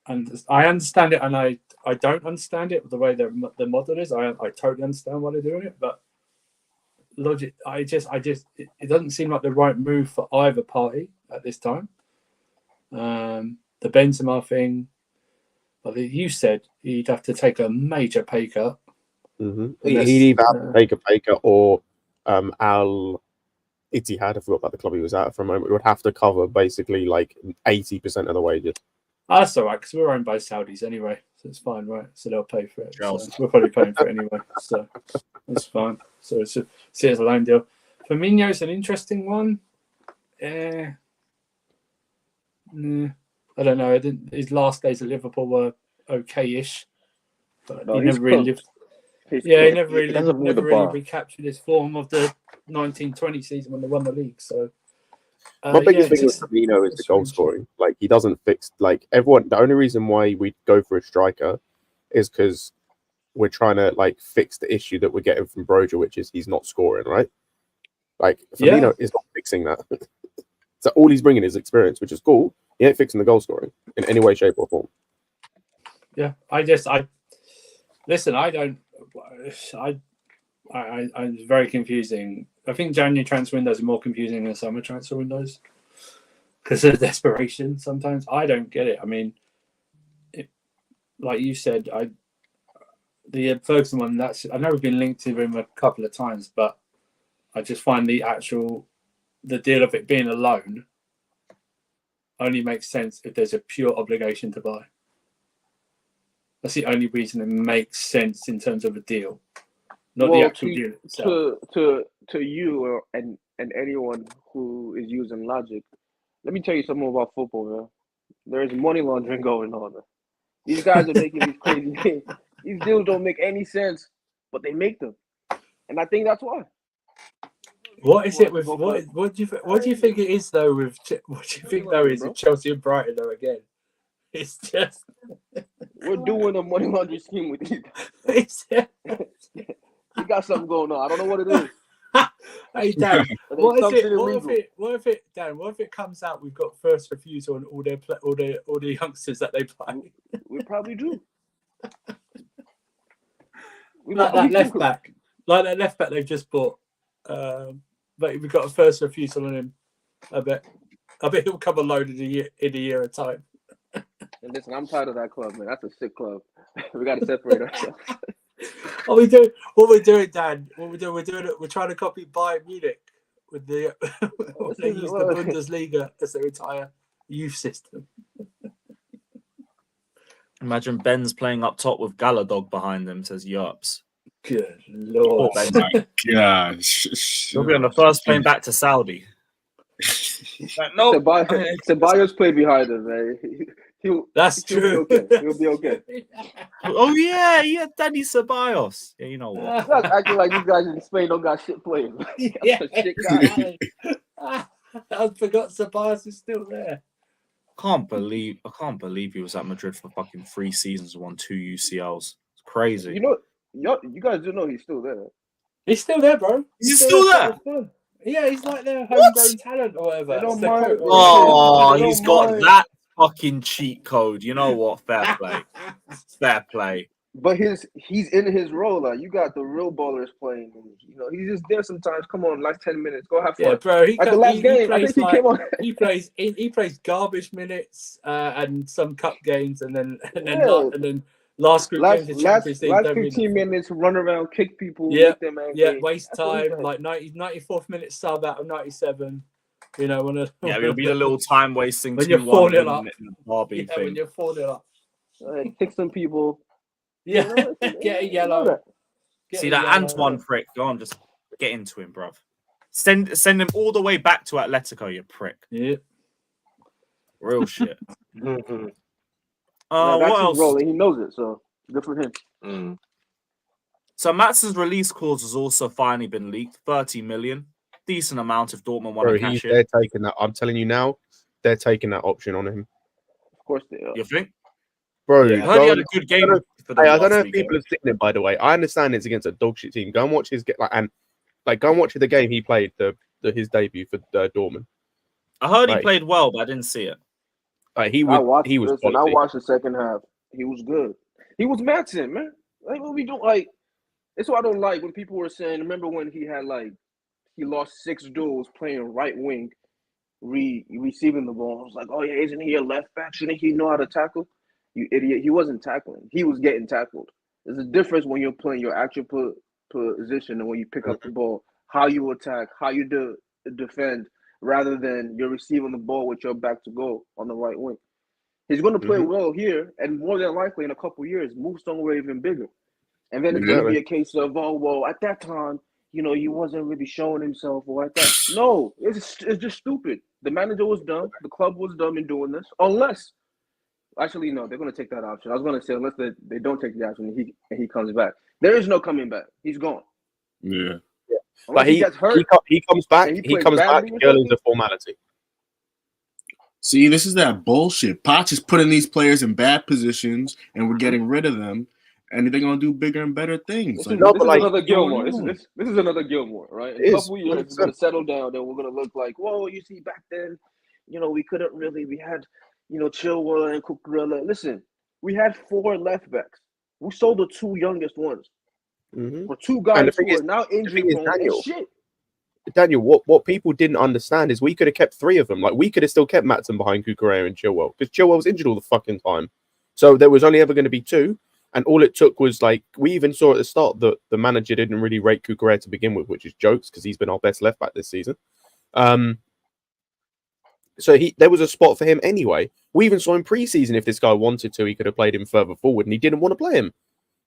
S7: understand it, and I don't understand it the way the model is. I totally understand why they're doing it, but logic. It doesn't seem like the right move for either party at this time. The Benzema thing. Well, you said he'd have to take a major pay cut.
S4: Mm-hmm. He'd either have to take a pay cut or Al Ittihad, I forgot about the club he was at for a moment, would have to cover basically like 80% of the wages.
S7: That's all right, because we're owned by Saudis anyway, so it's fine, right? So they'll pay for it. So we're probably paying for it anyway, so that's fine. So see it as a loan deal. Firmino's an interesting one. I don't know. His last days at Liverpool were okay-ish, but he never really lived. He never really recaptured his form of the 1920 season when they won the league. So
S4: my biggest thing with Firmino is the goal scoring. Like he doesn't fix like everyone. The only reason why we go for a striker is because we're trying to like fix the issue that we're getting from Broja, which is he's not scoring, right? Like Firmino is not fixing that. So all he's bringing is experience, which is cool. He ain't fixing the goal scoring in any way, shape, or form.
S7: Yeah, I'm very confusing. I think January transfer windows are more confusing than summer transfer windows because of desperation. Sometimes I don't get it. I mean, like you said, the Ferguson one. I know we've been linked to him a couple of times, but I just find the the deal of it being a loan only makes sense if there's a pure obligation to buy. That's the only reason it makes sense in terms of a deal, not the actual deal itself.
S5: To you and anyone who is using logic, let me tell you something about football, man. There is money laundering going on. Man. These guys are making these crazy things. These deals don't make any sense, but they make them, and I think that's why.
S7: What is it with what do you think it is though with what do you think though is with Chelsea and Brighton though again? It's just
S5: we're doing a money laundering scheme with these guys. You got something going on. I don't know what it is.
S7: Hey Dan, what if it comes out we've got first refusal on all the youngsters that they play?
S5: We probably do.
S7: Like that left back they've just bought. But we've got a first refusal on him. I bet he'll come alone in a year at a time.
S5: And listen, I'm tired of that club, man. That's a sick club. We got to separate ourselves.
S7: What we're doing, Dan? We're trying to copy Bayern Munich with the when they use the Bundesliga as their entire youth system.
S2: Imagine Ben's playing up top with Galadog behind him. Says Yerps.
S7: Good Lord.
S8: Oh my gosh.
S2: He'll be on the first plane back to Saudi. No,
S5: Ceballos played behind him, man.
S7: That's true.
S5: He'll be okay.
S2: Oh yeah, Danny Ceballos. Yeah, you know what?
S5: Not acting like these guys in Spain don't got shit playing.
S7: Yeah, shit guy. I forgot Ceballos is still there.
S2: I can't believe he was at Madrid for fucking 3 seasons and won 2 UCLs. It's crazy.
S5: You know, you guys do know he's still there.
S7: He's still there, bro.
S2: He's still there.
S7: Yeah, he's like their homegrown talent or whatever.
S2: He's got that fucking cheat code. You know what? Fair play. Fair play.
S5: But he's in his role. Like, you got the real ballers playing. You know, he's just there sometimes. Come on, last 10 minutes. Go have fun.
S7: Yeah, bro.
S5: The last game, I think he came on.
S7: He plays garbage minutes and some cup games, and then last group games in Champions League.
S5: Last 15 minutes, run around, kick people.
S7: Waste time. Like 94th minute sub out of 97. You know,
S2: it'll be a little time wasting
S7: when you're 4-0 up.
S2: When
S7: you're 4-0 up.
S5: Kick some people.
S7: Yeah, get a yellow.
S2: See that Antoine prick? Go on, just get into him, bruv. Send him all the way back to Atletico, you prick.
S7: Yeah.
S2: Real shit.
S5: What
S2: else?
S5: Rolling. He knows it, so good for him.
S2: So Maatsen's release clause has also finally been leaked. 30 million. Decent amount if Dortmund want to cash in.
S4: They're taking that. I'm telling you now, they're taking that option on him.
S5: Of course they are.
S2: You think?
S4: Bro,
S2: I heard he had a good game.
S4: I don't know if people have seen it, by the way. I understand it's against a dog shit team. Go and watch go and watch the game he played, his debut for Dortmund.
S2: I heard he played well, but I didn't see it.
S5: I watched the second half. He was good. He was Maatsen, man. Like, what we do, like, it's what I don't like when people were saying. Remember when he lost 6 duels playing right wing, receiving the ball. I was like, oh yeah, isn't he a left back? Shouldn't he know how to tackle? You idiot. He wasn't tackling. He was getting tackled. There's a difference when you're playing your actual position and when you pick up the ball, how you attack, how you defend, rather than you're receiving the ball with your back to goal on the right wing. He's going to play well here, and more than likely in a couple of years, move somewhere even bigger. And then it's going to be a case of, at that time, he wasn't really showing himself or like that. No, it's just stupid. The manager was dumb. The club was dumb in doing this. Unless, actually, no, they're going to take that option. I was going to say, unless they don't take the option and he comes back. There is no coming back. He's gone.
S8: Yeah.
S4: But he comes back. He comes back. Girling's a formality.
S8: See, this is that bullshit. Poch is putting these players in bad positions, and we're getting rid of them, and they're gonna do bigger and better things.
S5: This is another Gilmore. This is another Gilmore, right? In a couple of years, it's gonna settle down. Then we're gonna look like, whoa, you see, back then, we couldn't really. We had, Chilwell and Cucurella. Listen, we had 4 left backs. We sold the 2 youngest ones. For 2 guys who are now injured prone. Shit.
S4: Daniel, what people didn't understand is we could have kept 3 of them. Like, we could have still kept Maatsen behind Cucurella and Chilwell because Chilwell was injured all the fucking time. So there was only ever going to be 2. And all it took was, we even saw at the start that the manager didn't really rate Cucurella to begin with, which is jokes because he's been our best left back this season. So there was a spot for him anyway. We even saw in pre-season if this guy wanted to, he could have played him further forward, and he didn't want to play him.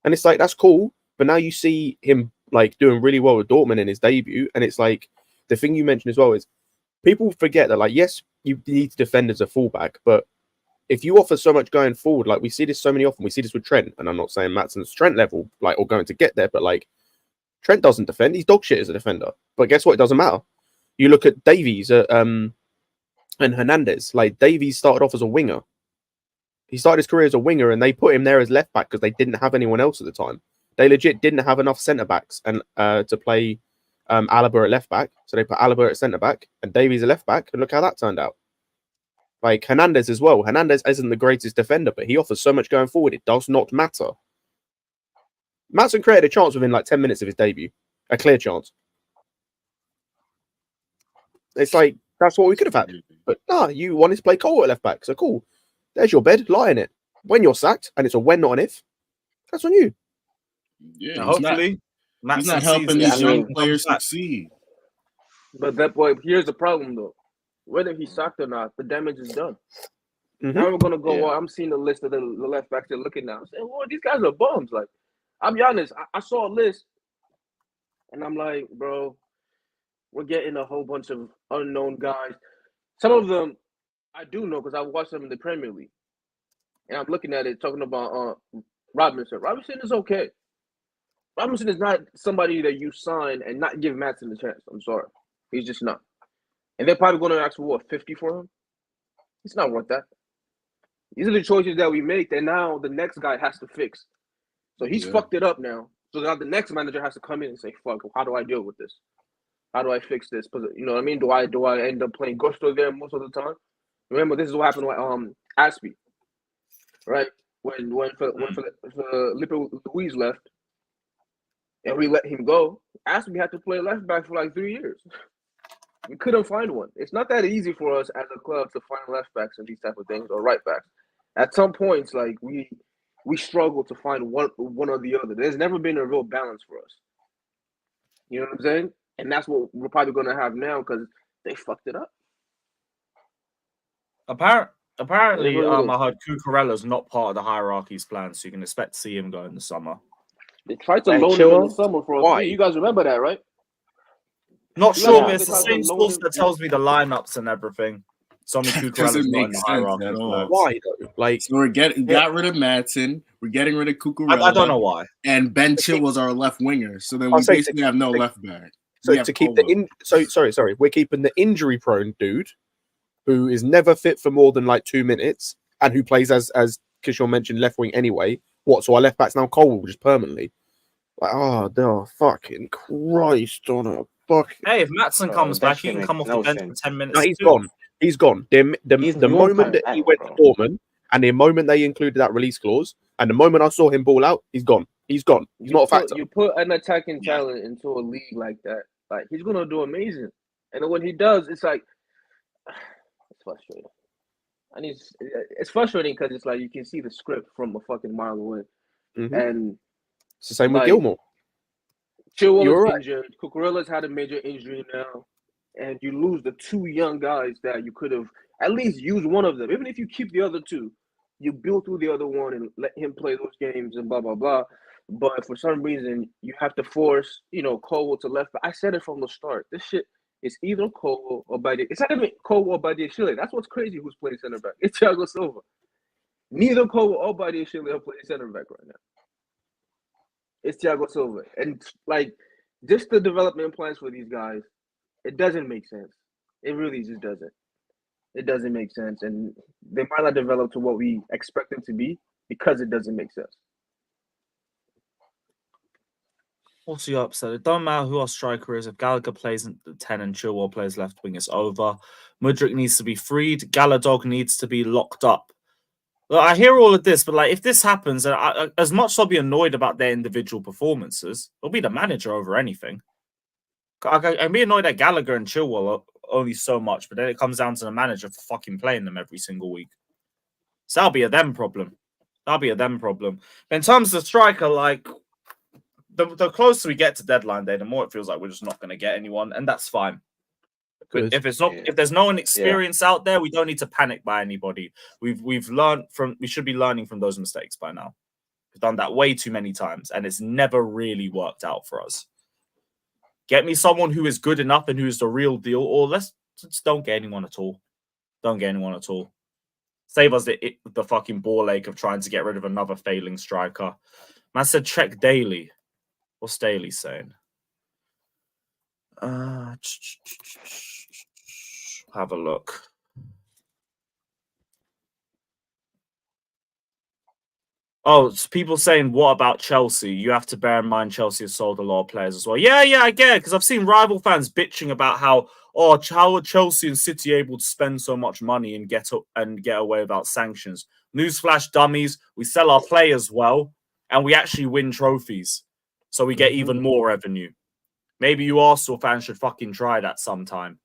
S4: And it's like, that's cool. But now you see him like doing really well with Dortmund in his debut, and it's like the thing you mentioned as well is people forget that, like, yes, you need to defend as a fullback, but if you offer so much going forward, like we see this so many often, we see this with Trent, and I'm not saying Maatsen's Trent level, like, or going to get there, but like Trent doesn't defend. He's dog shit as a defender. But guess what? It doesn't matter. You look at Davies and Hernandez. Like, Davies started off as a winger. He started his career as a winger, and they put him there as left back because they didn't have anyone else at the time. They legit didn't have enough centre backs and to play Alaba at left back. So they put Alaba at centre back and Davies at left back, and look how that turned out. Like Hernandez as well. Hernandez isn't the greatest defender, but he offers so much going forward. It does not matter. Maatsen created a chance within like 10 minutes of his debut. A clear chance. It's like, that's what we could have had. But no, you wanted to play Cole at left back. So cool. There's your bed. Lie in it. When you're sacked, and it's a when, not an if, that's on you.
S8: Yeah,
S2: hopefully
S8: he's not helping these young players succeed.
S5: But that boy, here's the problem though. Whether he's sacked or not, the damage is done. Now we're gonna go. Well, I'm seeing the list of the left backs they're looking now. I'm saying, well, these guys are bums. Like, I'll be honest. I saw a list, and I'm like, bro, we're getting a whole bunch of unknown guys. Some of them I do know because I watched them in the Premier League, and I'm looking at it talking about Robinson. Robinson is okay. Robinson is not somebody that you sign and not give Maatsen a chance. I'm sorry, he's just not. And they're probably going to ask for what, 50 for him? It's not worth that. These are the choices that we make that now the next guy has to fix. So he's fucked it up now. So now the next manager has to come in and say, fuck, how do I deal with this? How do I fix this? You know what I mean? Do I end up playing Gusto there most of the time? Remember, this is what happened with Aspie, right? When Felipe Luis left and we let him go, Aspie had to play left back for like 3 years. We couldn't find one. It's not that easy for us as a club to find left backs and these type of things, or right backs. At some points, like we struggle to find one or the other. There's never been a real balance for us. You know what I'm saying? And that's what we're probably going to have now because they fucked it up.
S2: Apparently, I heard Cucurella's not part of the hierarchy's plan, so you can expect to see him go in the summer.
S5: They tried to loan him in the summer for a fee. You guys remember that, right?
S2: Not sure, but it's the same source that tells me the lineups and everything. So Cucurella's not in the hierarchy.
S4: Why though? Like,
S8: so got rid of Maatsen, we're getting rid of Cucurella.
S2: I don't know why.
S8: And Ben Chilwell's our left winger, so then we basically have no left back.
S4: So to keep we're keeping the injury prone dude who is never fit for more than like 2 minutes and who plays as Kishore mentioned left wing anyway. What? So our left back's now Cole just permanently. Like, oh fucking Christ on a fuck.
S2: Hey, if Maatsen comes back, he can come off the bench for 10 minutes.
S4: No, he's gone. He's gone. The moment that he went to Dortmund and the moment they included that release clause and the moment I saw him ball out, he's gone. He's gone. He's not a factor.
S5: You put an attacking talent into a league like that, like he's gonna do amazing. And when he does, it's like it's frustrating. And it's frustrating because it's like you can see the script from a fucking mile away. And
S4: it's the same with Gilmore.
S5: Chilwell is injured. Cucurella's had a major injury now. And you lose the 2 young guys that you could have at least used one of them. Even if you keep the other 2, you build through the other one and let him play those games and blah, blah, blah. But for some reason, you have to force, Cole to left. But I said it from the start. This shit is either Cole or Badia. It's not even Cole or Badia Chile. That's what's crazy who's playing center back. It's Thiago Silva. Neither Cole or Badia Chile are playing center back right now. It's Thiago Silva. And, like, just the development plans for these guys, it doesn't make sense. It really just doesn't. It doesn't make sense. And they might not develop to what we expect them to be because it doesn't make sense.
S2: What's the upset? It don't matter who our striker is. If Gallagher plays in the 10 and Chilwell plays left wing, it's over. Mudryk needs to be freed. Galadog needs to be locked up. Look, I hear all of this, but like if this happens, as much as I'll be annoyed about their individual performances, it'll be the manager over anything. I'd be annoyed at Gallagher and Chilwell only so much, but then it comes down to the manager for fucking playing them every single week. So that'll be a them problem. But in terms of the striker, like the closer we get to deadline day, the more it feels like we're just not going to get anyone, and that's fine. But if there's no one experienced out there, we don't need to panic by anybody. We should be learning from those mistakes by now. We've done that way too many times, and it's never really worked out for us. Get me someone who is good enough and who is the real deal, or let's just don't get anyone at all. Don't get anyone at all. Save us the fucking ball ache of trying to get rid of another failing striker. Man said check daily. What's Daily saying? Have a look. Oh, it's people saying, what about Chelsea? You have to bear in mind Chelsea has sold a lot of players as well. Yeah, I get it, because I've seen rival fans bitching about how are Chelsea and City able to spend so much money and get away without sanctions? Newsflash, dummies, we sell our players well, and we actually win trophies, so we get even more revenue. Maybe you Arsenal fans should fucking try that sometime.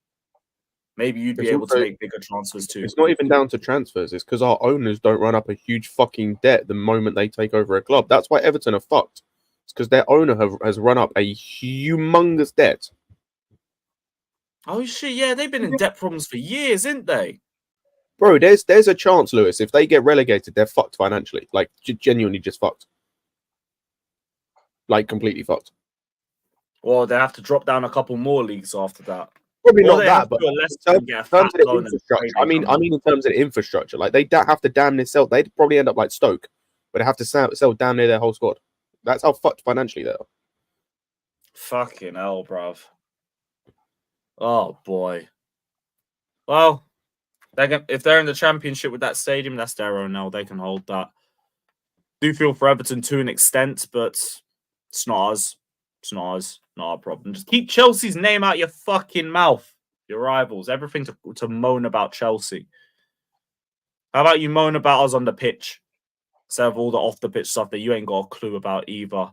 S2: Maybe you'd be able to make bigger transfers too.
S4: It's not even down to transfers. It's because our owners don't run up a huge fucking debt the moment they take over a club. That's why Everton are fucked. It's because their owner has run up a humongous debt.
S2: Oh shit! Yeah, they've been in debt problems for years, ain't they?
S4: Bro, there's a chance, Lewis. If they get relegated, they're fucked financially. Like genuinely, just fucked. Like completely fucked.
S2: Well, they have to drop down a couple more leagues after that.
S4: Probably not that, but in terms of the infrastructure, I mean, in terms of the infrastructure, like they have to damn near sell. They'd probably end up like Stoke, but they have to sell damn near their whole squad. That's how fucked financially they are.
S2: Fucking hell, bruv. Oh boy. Well, if they're in the Championship with that stadium, that's their own now. They can hold that. Do feel for Everton to an extent, but it's not us. It's not us. Not our problem. Just keep Chelsea's name out your fucking mouth. Your rivals. Everything to moan about Chelsea. How about you moan about us on the pitch? Instead of all the off-the-pitch stuff that you ain't got a clue about either.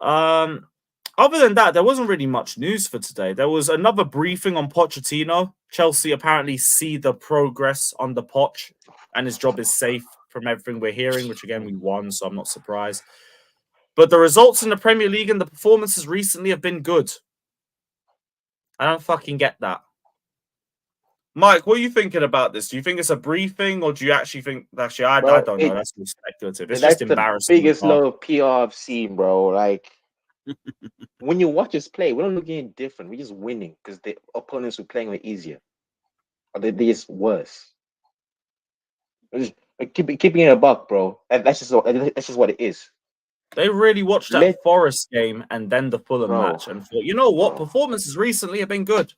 S2: Other than that, there wasn't really much news for today. There was another briefing on Pochettino. Chelsea apparently see the progress on the Poch, and his job is safe from everything we're hearing, which again, we won, so I'm not surprised. But the results in the Premier League and the performances recently have been good. I don't fucking get that. Mike, what are you thinking about this? Do you think it's a briefing, or do you actually think... Actually, I don't know. That's too speculative. It's just embarrassing.
S6: The biggest little PR I've seen, bro. Like, when you watch us play, we're not looking different. We're just winning because the opponents we're playing are easier. Or they're just worse. Keeping it a buck, bro. That's just what it is.
S2: They really watched that Forest game and then the Fulham match and thought, you know what? Performances recently have been good.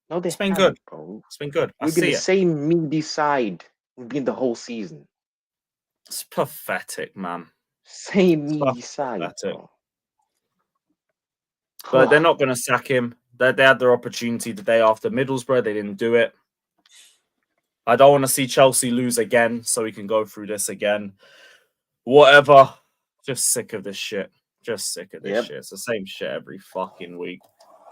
S6: No,
S2: it's been good, bro. It's been good.
S6: We've been the same meaty side we've been the whole season.
S2: It's pathetic, man.
S6: Same meaty side. Bro.
S2: But they're not going to sack him. They had their opportunity the day after Middlesbrough. They didn't do it. I don't want to see Chelsea lose again, so we can go through this again. Whatever. Just sick of this shit. Just sick of this shit. It's the same shit every fucking week.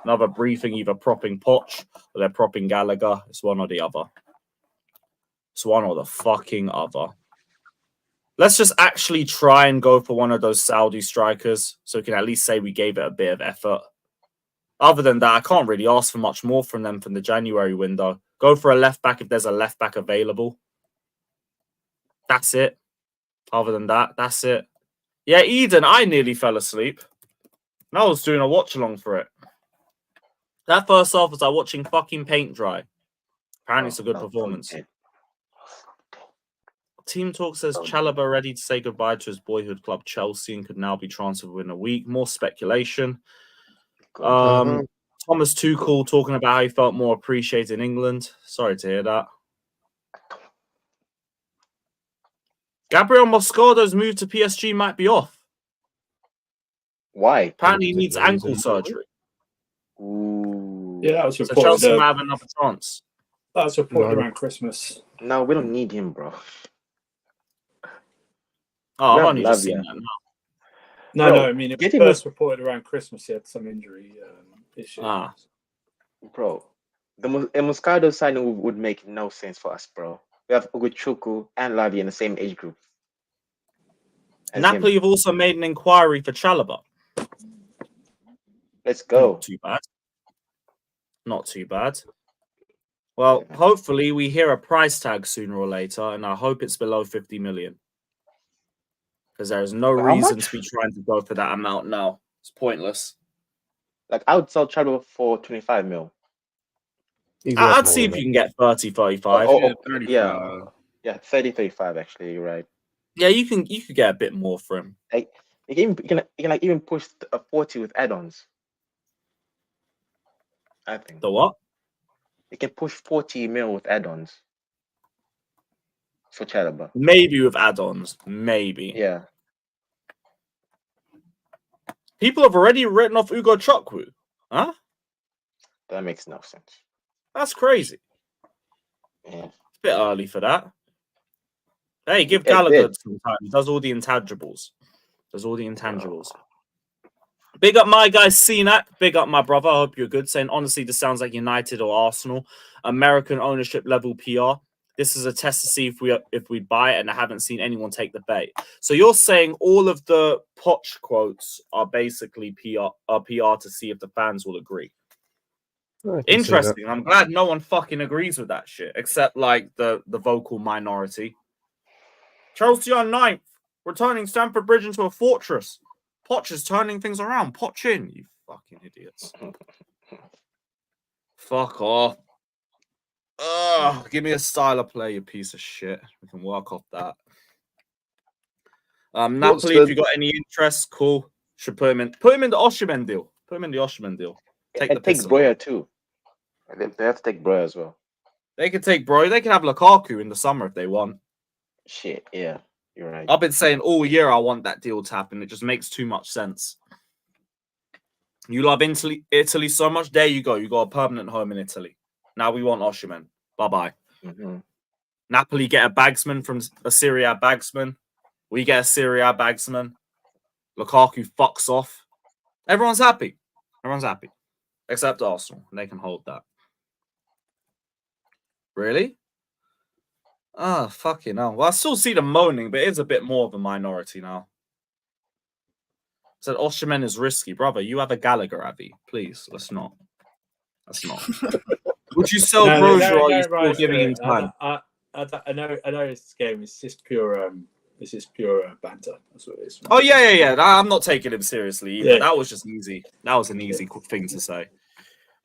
S2: Another briefing, either propping Poch or they're propping Gallagher. It's one or the other. It's one or the fucking other. Let's just actually try and go for one of those Saudi strikers so we can at least say we gave it a bit of effort. Other than that, I can't really ask for much more from them from the January window. Go for a left back if there's a left back available. That's it. Other than that, that's it. Yeah, Eden, I nearly fell asleep. And I was doing a watch-along for it. That first half was like watching fucking paint dry. Apparently it's a good performance. Team Talk says Chalobah ready to say goodbye to his boyhood club Chelsea and could now be transferred within a week. More speculation. Thomas Tuchel talking about how he felt more appreciated in England. Sorry to hear that. Gabriel Moscado's move to PSG might be off.
S6: Why?
S2: Apparently he needs ankle surgery.
S6: Ooh.
S7: Yeah, that was reported.
S2: So Chelsea might have another chance.
S7: That was reported around Christmas.
S6: No, we don't need him, bro.
S2: Oh, I've only just seen that now.
S7: No, I mean, it was first reported around Christmas. He had some injury issues.
S6: Bro, the Moscado signing would make no sense for us, bro. We have Ugochukwu and Lavia in the same age group.
S2: Napoli have also made an inquiry for Chalobah.
S6: Let's go.
S2: Not too bad. Not too bad. Well, hopefully we hear a price tag sooner or later, and I hope it's below 50 million. Because there is no reason to be trying to go for that amount now. It's pointless.
S6: Like, I would sell Chadwell for 25 mil.
S2: I'd see if you can get 30, 35.
S6: Yeah, 30, 35, actually, you're right.
S2: Yeah, you could get a bit more for him.
S6: Like, you can like even push a 40 with add-ons. I think.
S2: The what?
S6: You can push 40 mil with add-ons for Chalobah.
S2: Maybe with add-ons. Maybe.
S6: Yeah.
S2: People have already written off Ugo Chukwu. Huh?
S6: That makes no sense.
S2: That's crazy.
S6: Yeah.
S2: It's a bit early for that. Hey, give Gallagher some time. He does all the intangibles. Big up my guy, CNAC. Big up my brother. I hope you're good. Saying, honestly, this sounds like United or Arsenal. American ownership level PR. This is a test to see if we buy it, and I haven't seen anyone take the bait. So you're saying all of the Poch quotes are basically PR to see if the fans will agree. Interesting. I'm glad no one fucking agrees with that shit, except like the vocal minority. Chelsea on 9th, returning Stamford Bridge into a fortress. Poch is turning things around. Poch in, you fucking idiots. Fuck off. Ugh, give me a style of play, you piece of shit. We can work off that. Napoli, if you got any interest, cool. Should put him in. Put him in the Osimhen deal.
S6: Take Broya too. They have to take Broya as well.
S2: They could take Broya. They can have Lukaku in the summer if they want.
S6: Shit, yeah. You're right.
S2: I've been saying all year I want that deal to happen. It just makes too much sense. You love Italy so much. There you go. You got a permanent home in Italy. Now we want Osimhen. Bye-bye.
S6: Mm-hmm.
S2: Napoli get a bagsman from a Serie A bagsman. We get a Serie A bagsman. Lukaku fucks off. Everyone's happy. Except Arsenal. They can hold that. Really? Ah, fucking hell. Well, I still see them moaning, but it's a bit more of a minority now. Said Osimhen is risky. Brother, you have a Gallagher, Avi. Please, let's not. Would you sell Brozier or are you still giving him time?
S7: I know this game is just pure banter. That's what it is.
S2: Oh, yeah. I'm not taking him seriously either. Yeah. That was just easy. That was an easy thing to say.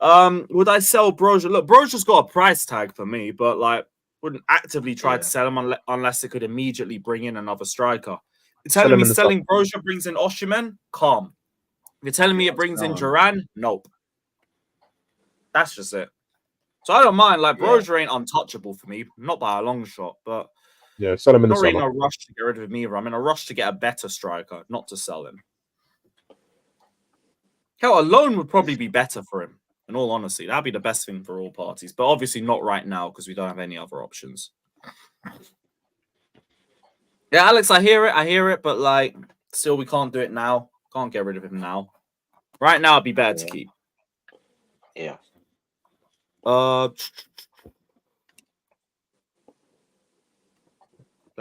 S2: Would I sell Brozier? Look, Brozier's got a price tag for me, but like wouldn't actively try to sell him unless it could immediately bring in another striker. You're telling me selling Brozier brings in Osimhen? Calm. You're telling me it brings in Duran? Nope. That's just it. So I don't mind. Like Brozier ain't untouchable for me, not by a long shot, but
S4: sell him in the
S2: not really
S4: summer.
S2: in a rush to get rid of him either. I'm in a rush to get a better striker, not to sell him. Hell, a loan would probably be better for him. In all honesty, that'd be the best thing for all parties, but obviously not right now because we don't have any other options. Yeah, Alex, I hear it, but like, still, we can't do it now. Can't get rid of him now. Right now, it'd be better to keep.
S6: Yeah.
S2: The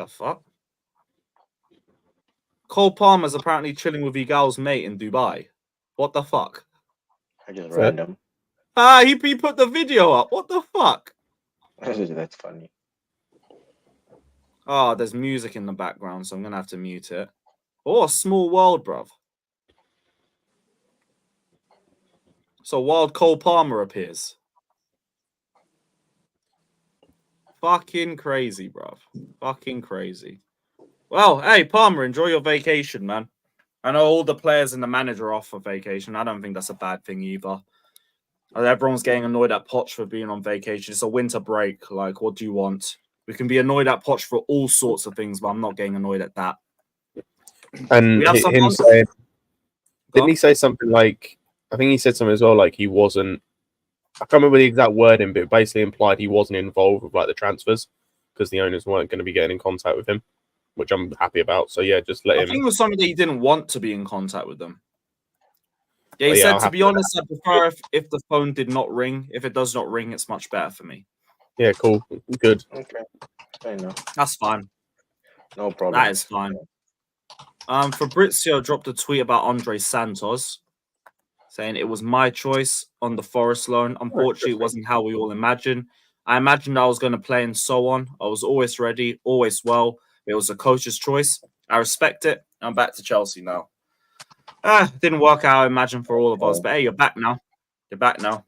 S2: fuck? Cole Palmer's apparently chilling with Igal's mate in Dubai. What the fuck?
S6: I just random.
S2: He put the video up. What the fuck?
S6: That's funny.
S2: Oh, there's music in the background, so I'm gonna have to mute it. Oh, a small world, bruv. So wild Cole Palmer appears. Fucking crazy, bruv. Fucking crazy. Well, hey, Palmer, enjoy your vacation, man. I know all the players and the manager are off for vacation. I don't think that's a bad thing either. Everyone's getting annoyed at Poch for being on vacation. It's a winter break. Like, what do you want? We can be annoyed at Poch for all sorts of things, but I'm not getting annoyed at that.
S4: And him saying, didn't he say something like, I think he said something as well, like he wasn't, I can't remember the exact wording, but it basically implied he wasn't involved with like the transfers because the owners weren't going to be getting in contact with him, which I'm happy about. So yeah, just let him.
S2: I think it was something that he didn't want to be in contact with them. Yeah, he said, to be honest, I prefer if the phone did not ring. If it does not ring, it's much better for me.
S4: Yeah, cool. Good.
S6: Okay. I know.
S2: That's fine.
S6: No problem.
S2: That is fine. Fabrizio dropped a tweet about Andre Santos. saying it was my choice on the Forest loan. Unfortunately, it wasn't how we all imagined. I imagined I was going to play and so on. I was always ready, always well. It was a coach's choice. I respect it. I'm back to Chelsea now. Didn't work out, I imagine, for all of us. But hey, you're back now. You're back now.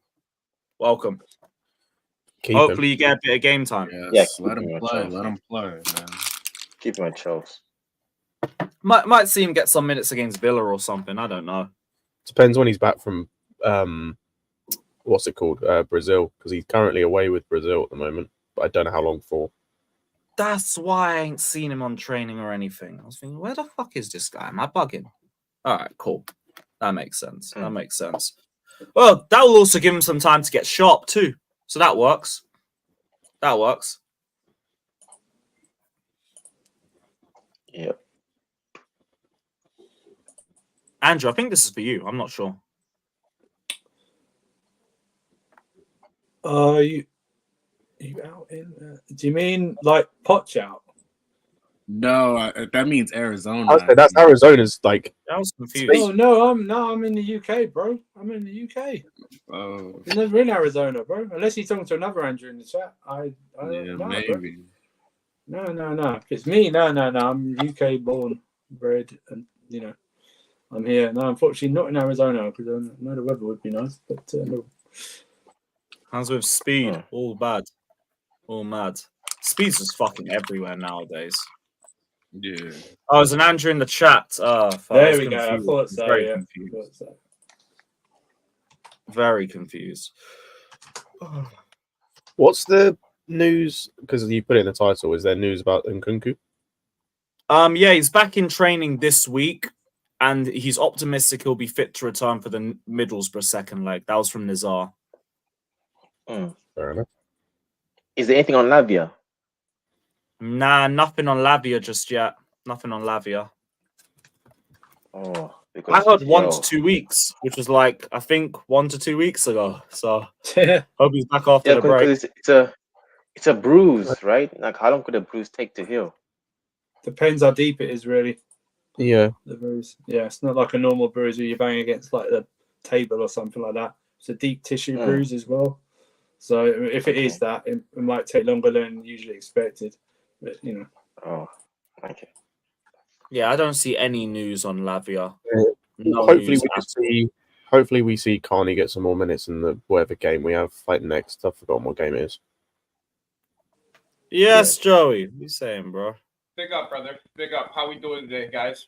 S2: Welcome. Hopefully, you get a bit of game time.
S8: Yes, let him play. Let him play, man.
S6: Keep him at Chelsea.
S2: Might see him get some minutes against Villa or something. I don't know.
S4: Depends when he's back from what's it called? Brazil, because he's currently away with Brazil at the moment. But I don't know how long for.
S2: That's why I ain't seen him on training or anything. I was thinking, where the fuck is this guy? Am I bugging? All right, cool. That makes sense. That makes sense. Well, that will also give him some time to get sharp too. So that works. That works.
S6: Yep.
S2: Andrew, I think this is for you. I'm not sure.
S7: You out in? Do you mean like Poch out?
S8: No, that means Arizona.
S4: That's Arizona's like.
S2: I was confused.
S7: Oh no, I'm in the UK, bro. I'm in the UK.
S8: Oh,
S7: He's never in Arizona, bro. Unless he's talking to another Andrew in the chat. I
S8: yeah,
S7: no,
S8: maybe.
S7: Bro. No. If it's me, no. I'm UK born, bred, and I'm here. No, unfortunately, not in Arizona because I know the weather would be nice, but no.
S2: Hands with speed, all bad, all mad. Speed's just fucking everywhere nowadays.
S8: Yeah.
S2: Oh, there's an Andrew in the chat.
S7: There we go. I thought so.
S2: Very
S7: Yeah.
S2: confused. Very confused.
S4: What's the news? Because you put it in the title. Is there news about Nkunku?
S2: Yeah, he's back in training this week, and he's optimistic he'll be fit to return for the Middlesbrough second leg. That was from Nizar.
S4: Fair enough.
S6: Is there anything on Lavia?
S2: Nah, nothing on Lavia just yet. Nothing on Lavia.
S6: Oh,
S2: I heard 1 to 2 weeks, which was like, I think 1 to 2 weeks ago. So hope he's back after the break.
S6: It's a bruise, right? Like, how long could a bruise take to heal?
S7: Depends how deep it is, really.
S4: Yeah.
S7: The bruise. Yeah, it's not like a normal bruise where you bang against like the table or something like that. It's a deep tissue bruise as well. So if it is that, it might take longer than usually expected. But
S6: Oh, okay.
S2: Yeah, I don't see any news on Lavia. No
S4: Hopefully
S2: news
S4: hopefully we see Carney get some more minutes in the whatever game we have like next. I've forgotten what game it is.
S2: Yes, Joey. What you saying, bro?
S9: Big up, brother. Big up. How we doing today, guys?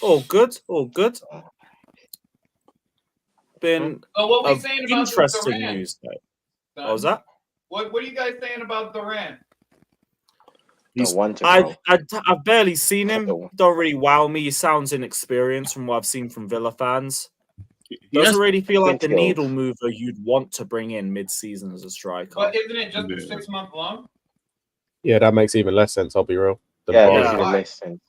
S2: All good. All good. Been
S9: what we saying about
S2: interesting
S9: Duran?
S2: news. What was that?
S9: What are you guys saying about Duran?
S2: I've barely seen him. Don't really wow me. He sounds inexperienced from what I've seen from Villa fans. Doesn't really feel like the needle mover you'd want to bring in mid-season as a striker.
S9: But isn't it just a 6-month loan?
S4: Yeah, that makes even less sense. I'll be real.
S6: Yeah, it makes even less sense.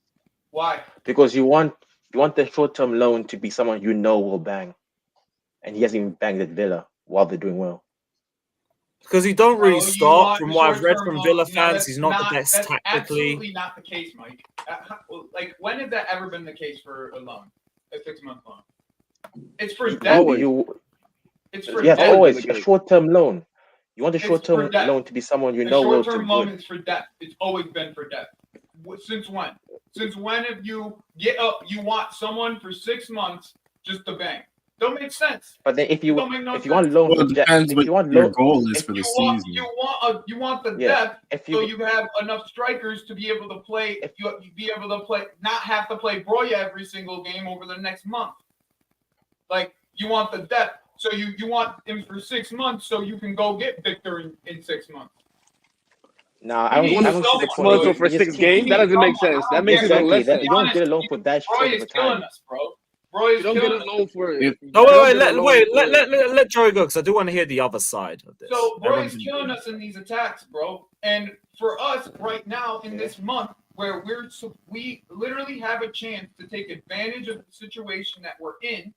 S9: Why?
S6: Because you want the short-term loan to be someone you know will bang, and he hasn't even banged at Villa while they're doing well.
S2: Because he don't really start. From what I've read from Villa fans, he's not the best tactically.
S9: Absolutely not the case, Mike. Like, when has that ever been the case for a loan, a 6-month loan? It's for depth. It's for depth.
S6: Always a short-term loan. You want a short-term loan to be someone you know will.
S9: Short-term loan is for depth. It's always been for depth. Since when? Since when have you you want someone for 6 months just to bang? Don't make sense.
S6: But then if you want loan,
S8: it depends what your goal is for the season.
S9: You want the depth so you have enough strikers to be able to play. If you be able to play, not have to play Broya every single game over the next month. Like, you want the depth, so you want him for 6 months so you can go get Victor in 6 months.
S6: Nah, I don't see
S5: 6 months for 6 games. That doesn't make sense. That makes no less sense.
S6: You don't get a loan for that short of a time.
S9: Killing us, bro. You
S5: don't get a loan for it.
S2: Let Joey go, because I do want to hear the other side of this.
S9: So Roy's killing us in these attacks, bro. And for us right now in this month, where we literally have a chance to take advantage of the situation that we're in,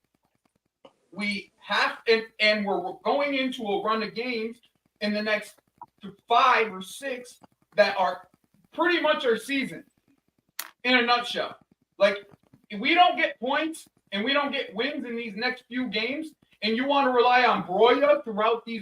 S9: we have and we're going into a run of games in the next 5 or 6 that are pretty much our season in a nutshell. Like, if we don't get points and we don't get wins in these next few games, and you want to rely on Broya throughout the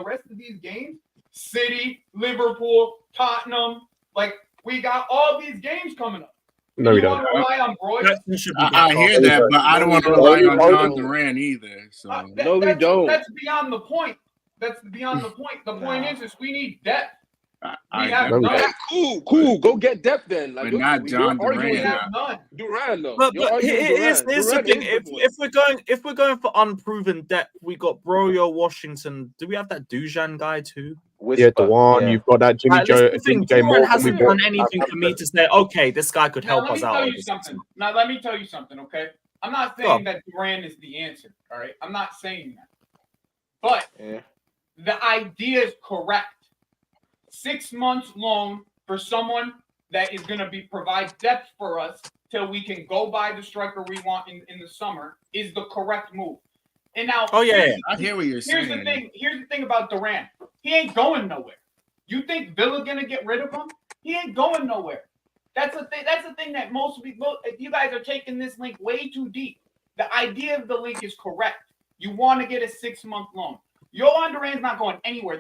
S9: rest of these games, City, Liverpool, Tottenham, like we got all these games coming up.
S4: No, we don't.
S9: Want to rely on Broya?
S8: I hear that, but I don't want to rely on John Duran either. So
S5: no, we don't.
S9: That's beyond the point. That's beyond the point. The point is we need depth. We have none.
S5: Cool. Go get depth then. Like,
S8: but not John Duran.
S9: Duran
S5: though.
S2: But here's the thing: if we're going for unproven depth, we got Broyo, Washington. Do we have that Duran guy too?
S4: Yeah, Duran. You've got that Jimmy Joe.
S2: Duran hasn't done anything for me to say, okay, this guy could help us out.
S9: Now let me tell you something, okay? I'm not saying that Duran is the answer. All right, I'm not saying that, but the idea is correct. 6 months loan for someone that is going to provide depth for us till we can go buy the striker we want in the summer is the correct move. And now,
S8: I hear what you're saying.
S9: Here's the thing about Duran. He ain't going nowhere. You think Villa gonna get rid of him? He ain't going nowhere. That's the thing. That's the thing that most people. You guys are taking this link way too deep. The idea of the link is correct. You want to get a 6-month loan. Yohan Duran's not going anywhere.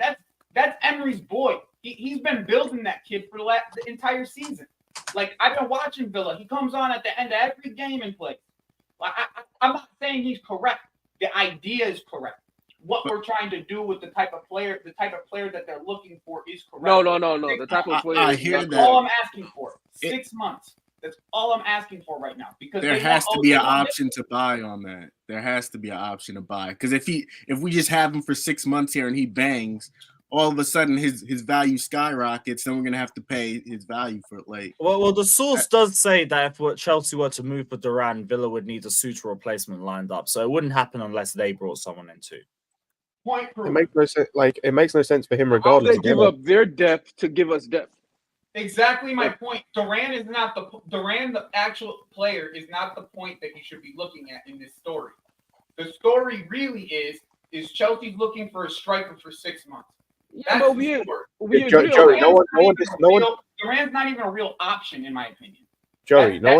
S9: That's Emery's boy. He's been building that kid for the entire season. Like, I've been watching Villa. He comes on at the end of every game and plays. Like, I'm not saying he's correct. The idea is correct. What we're trying to do with the type of player that they're looking for is correct.
S5: No. The type of player.
S8: I hear
S9: that's all I'm asking for. 6 months. That's all I'm asking for right now. Because
S8: there has to be an option to buy on that. There has to be an option to buy. Because if we just have him for 6 months here and he bangs, all of a sudden his value skyrockets, then we're gonna have to pay his value for it late.
S2: Well, the source does say that if Chelsea were to move for Duran, Villa would need a suitable replacement lined up. So it wouldn't happen unless they brought someone in too.
S4: It makes no sense. Like, it makes no sense for him regardless.
S5: They give up their depth to give us depth.
S9: Exactly my point. Duran, the actual player, is not the point that you should be looking at in this story. The story really is Chelsea's looking for a striker for 6 months.
S5: Yeah, but we
S4: Joey,
S9: Duran's not even a real option, in my opinion.
S4: Joey, no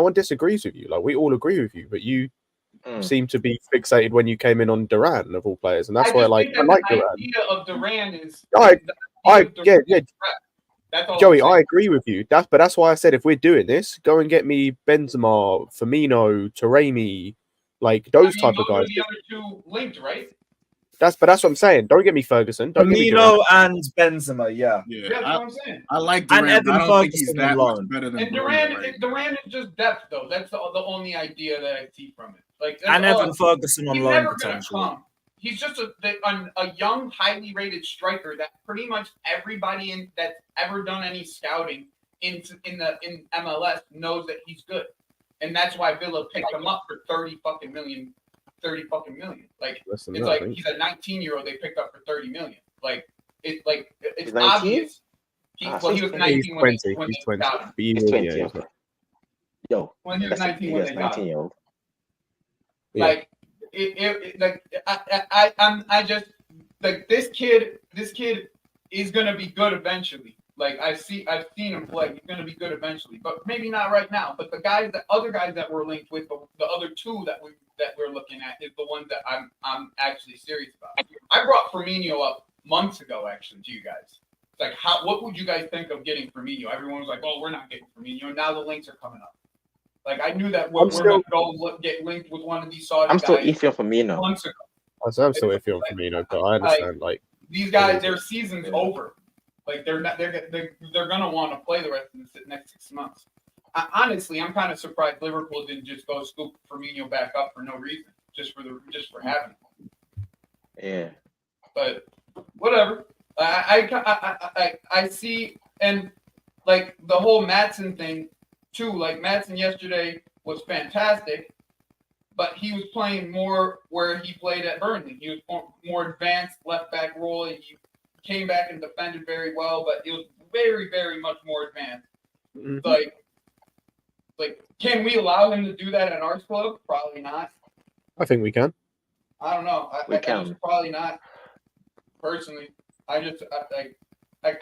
S4: one disagrees with you. Like, we all agree with you, but you seem to be fixated when you came in on Duran of all players, and that's why I like Duran.
S9: The idea of Duran is
S4: Joey, I agree with you. That's why I said if we're doing this, go and get me Benzema, Firmino, Taremi, like those type of guys.
S9: The other two linked, right?
S4: That's what I'm saying. Don't get me Ferguson. Don't get me
S2: Firmino and Benzema,
S9: Yeah, that's what I'm saying.
S8: I like Duran.
S2: And Evan
S8: I don't
S2: Ferguson
S8: think he's that much better than
S9: Duran is just depth, though. That's the only idea that I see from it. Like,
S2: and Evan Ferguson on loan potentially.
S9: He's just a young, highly rated striker that pretty much everybody that's ever done any scouting in MLS knows that he's good, and that's why Villa picked him up for 30 fucking million. Like, it's like he's a 19-year-old they picked up for 30 million. Like, it's obvious. He was 19 when they got him.
S6: He's 20. Yo,
S9: when he was 19 when they got him.
S4: Like,
S9: I just like this kid is gonna be good eventually. Like, I've seen him play. He's gonna be good eventually, but maybe not right now. But the other guys that we're linked with, the other two that we're looking at is the ones that I'm actually serious about. I brought Firmino up months ago, actually, to you guys. It's like, what would you guys think of getting Firmino? Everyone was like, "Oh, we're not getting Firmino." Now the links are coming up. Like, I knew that we're going to get linked with one of these Saudi guys.
S6: I'm still iffy on Firmino.
S9: Months ago.
S4: I'm still iffy on Firmino, but I understand. Like,
S9: these guys, their season's over. Like, they're gonna want to play the rest of the next 6 months. Honestly, I'm kind of surprised Liverpool didn't just go scoop Firmino back up for no reason, just for having him.
S6: Yeah.
S9: But whatever. I see, and like the whole Maatsen thing too. Like, Maatsen yesterday was fantastic, but he was playing more where he played at Burnley. He was more advanced left back role. He came back and defended very well, but it was very, very much more advanced. Mm-hmm. Like, can we allow him to do that at our club? Probably not.
S4: I think we can.
S9: I don't know. I just probably not. Personally, and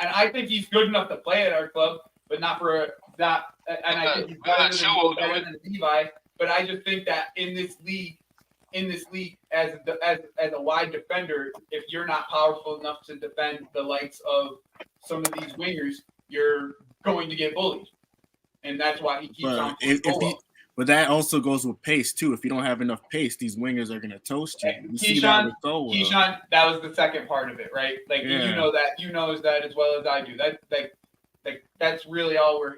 S9: I think he's good enough to play at our club. but not for that. And I think he's better than Levi. But I just think that in this league, as a wide defender, if you're not powerful enough to defend the likes of some of these wingers, you're going to get bullied, and that's why he keeps on.
S8: But that also goes with pace too. If you don't have enough pace, these wingers are going to toast you. You see that with Colwell.
S9: Keyshawn, that was the second part of it, right? Like you know that as well as I do. That's really all we're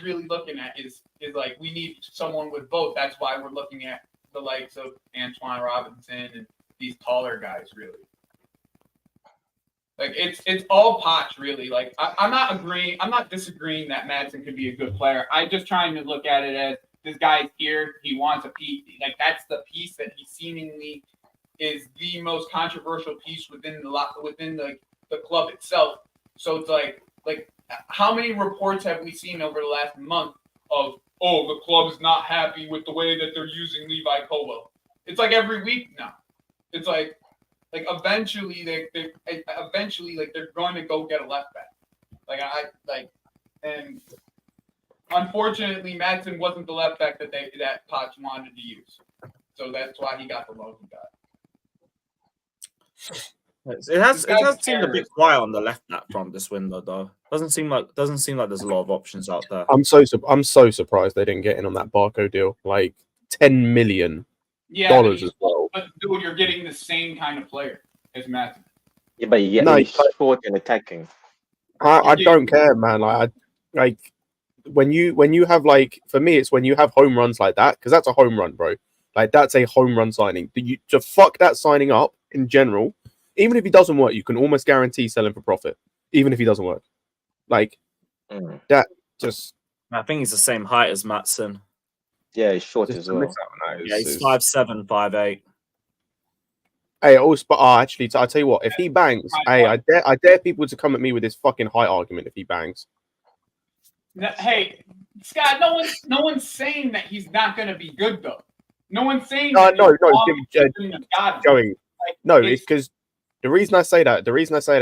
S9: really looking at is like we need someone with both. That's why we're looking at the likes of Antoine Robinson and these taller guys, really. Like it's all Poch, really. Like I'm not disagreeing that Maatsen could be a good player. I'm just trying to look at it as this guy's here. He wants a piece. Like that's the piece that he seemingly is the most controversial piece within the club itself. So it's like how many reports have we seen over the last month of the club's not happy with the way that they're using Levi Colwell? It's like every week now. It's like eventually they're going to go get a left back. And unfortunately Maatsen wasn't the left back that Poch wanted to use. So that's why he got the loan he got.
S2: It has seemed a bit quiet on the left back front this window, though. Doesn't seem like there's a lot of options out there.
S4: I'm so surprised they didn't get in on that Barco deal, like $10 million as well.
S9: But dude, you're getting the same kind of player as Maatsen.
S6: Yeah, but he's short and attacking.
S4: I don't care, man. Like when you have for me, it's when you have home runs like that, because that's a home run, bro. Like that's a home run signing. To fuck that signing up in general. Even if he doesn't work, you can almost guarantee selling for profit. Even if he doesn't work, that just.
S2: I think he's the same height as Maatsen.
S6: Yeah, he's short as well.
S2: Yeah, he's 5'7", 5'8".
S4: Hey, actually, I tell you what, if he bangs, I dare people to come at me with this fucking height argument. If he bangs,
S9: hey, Scott, no one's saying that he's not going to be good though. No one's saying.
S4: Joey. No, it's because. The reason I say that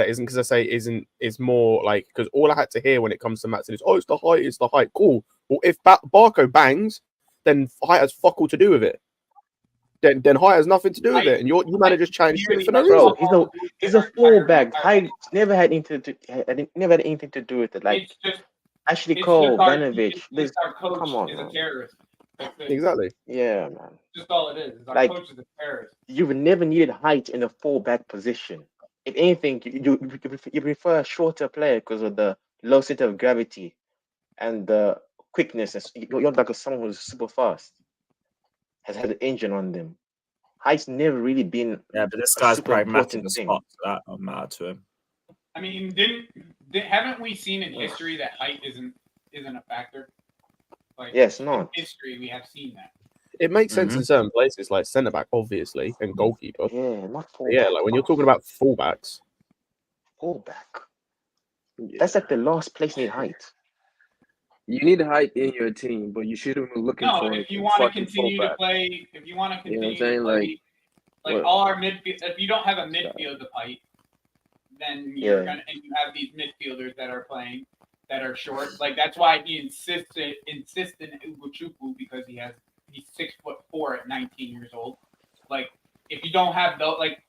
S4: isn't because I say is more like because all I had to hear when it comes to Maatsen is it's the height. Cool. Well, if Barco bangs, then height has fuck all to do with it. Then height has nothing to do with it, and you managers chatting shit for no reason.
S6: Bro, he's a fullback. Height never had anything to do with it. Like Ashley Cole, Benovich. Come on, man.
S4: Exactly.
S6: Yeah, man.
S9: Just all it is. Our coach is a terrorist.
S6: You've never needed height in a fullback position. If anything, you prefer a shorter player because of the low center of gravity and the quickness. You're like someone who's super fast, has had an engine on them. Height's never really been.
S2: Yeah, but this guy's pragmatic as fuck. That I'm mad to him.
S9: I mean, haven't we seen in history that height isn't a factor?
S6: Yes, no.
S9: In history, we have seen that.
S4: It makes sense in certain places, like centre back, obviously, and goalkeeper.
S6: Yeah, not fullback.
S4: Yeah, like when you're talking about fullbacks.
S6: Fullback. That's like the last place in height.
S5: You need height in your team, but you shouldn't be looking for.
S9: No, if you want to continue to play, all our midfield. If you don't have a midfield of height, then you're gonna, and you have these midfielders that are playing. That are short, like that's why he insisted in Nkunku because he's 6'4" at 19 years old. Like if you don't have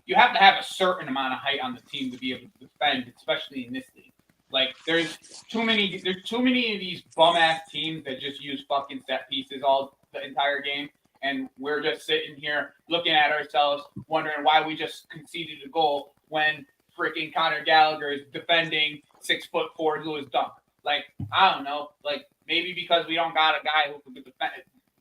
S9: you have to have a certain amount of height on the team to be able to defend, especially in this league. Like there's too many of these bum ass teams that just use fucking set pieces all the entire game, and we're just sitting here looking at ourselves, wondering why we just conceded a goal when freaking Conor Gallagher is defending 6'4" Lewis Dunk. Like, I don't know. Like, maybe because we don't got a guy who could defend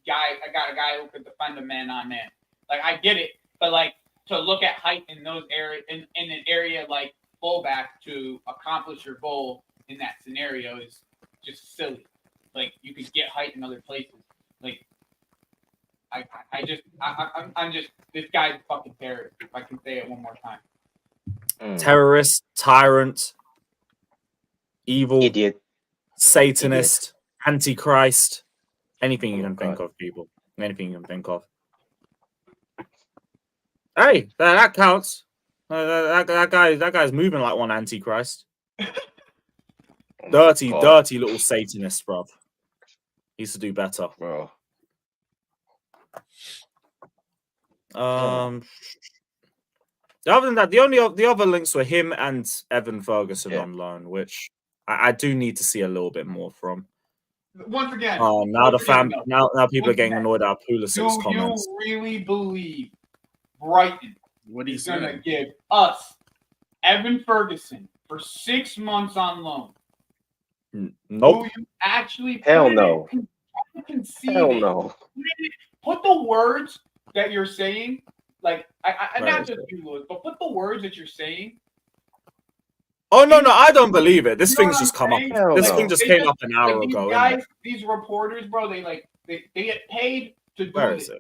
S9: I got a guy who could defend a man on man. Like, I get it. But, like, to look at height in those areas, in an area like fullback to accomplish your goal in that scenario is just silly. Like, you could get height in other places. Like, I'm just, this guy's a fucking terrorist, if I can say it one more time.
S2: Terrorist, tyrant, evil,
S6: idiot.
S2: Satanist, Antichrist, anything you can think of, people. Anything you can think of. Hey, that counts. That guy's moving like one Antichrist. Dirty little Satanist, bruv. He needs to do better.
S6: Bro.
S2: Other than that, the other links were him and Evan Ferguson on loan, which I do need to see a little bit more from.
S9: Once again,
S2: now people are getting annoyed at Pulisic's comments.
S9: Do you really believe Brighton is going to give us Evan Ferguson for 6 months on loan?
S2: Nope.
S9: Do you actually
S6: Hell no.
S9: Hell no. Put the words that you're saying, like not just you, Lewis, but put the words that you're saying.
S2: Oh no, I don't believe it. This thing's just come up. This thing just came up an hour ago.
S9: These reporters, bro, they get paid to do this.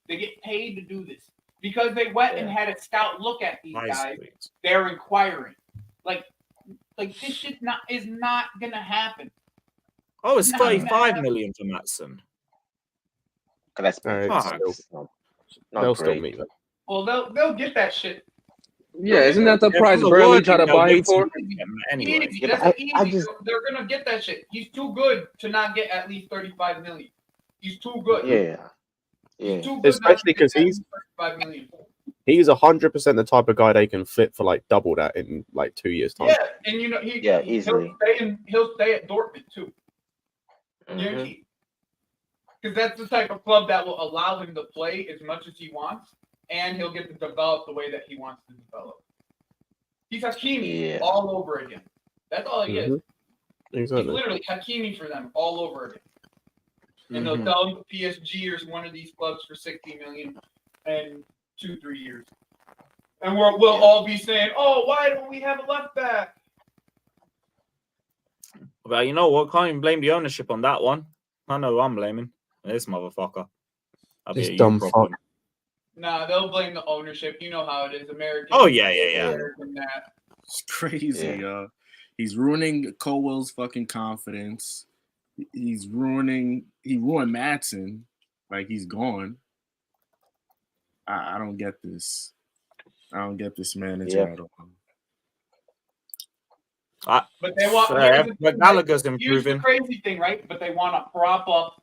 S9: They get paid to do this because they went and had a scout look at these guys. They're inquiring, like this shit is not gonna happen.
S2: Oh, it's 35 million for Maatsen.
S4: They'll still meet them.
S9: Well, they'll get that shit.
S5: Yeah, isn't that the price Burnley try to buy him for?
S2: Anyway,
S9: easy. They're gonna get that shit. He's too good to not get at least 35 million. He's too good.
S4: Yeah. Especially because he's
S9: 35 million.
S4: He's 100% the type of guy they can flip for like double that in like 2 years time.
S9: Yeah, and
S6: easily.
S9: He'll stay at Dortmund too. Guaranteed. Because that's the type of club that will allow him to play as much as he wants, and he'll get to develop the way that he wants to develop. He's Hakimi all over again. That's all he is.
S4: Exactly.
S9: He's literally Hakimi for them all over again. And they'll sell him to PSG or one of these clubs for 60 million in 2-3 years. And we'll all be saying, "Oh, why don't we have a left back?"
S2: Well, you know what? Can't even blame the ownership on that one. I know who I'm blaming. This motherfucker.
S4: This dumb fuck.
S9: Nah, they'll blame the ownership. You know how it is, American.
S2: Oh yeah.
S8: It's crazy, He's ruining Colwell's fucking confidence. He ruined Maatsen. Like he's gone. I don't get this. I don't get this manager at all.
S9: But they want.
S2: But Gallagher's improving.
S9: Here's the crazy thing, right? But they want to prop up.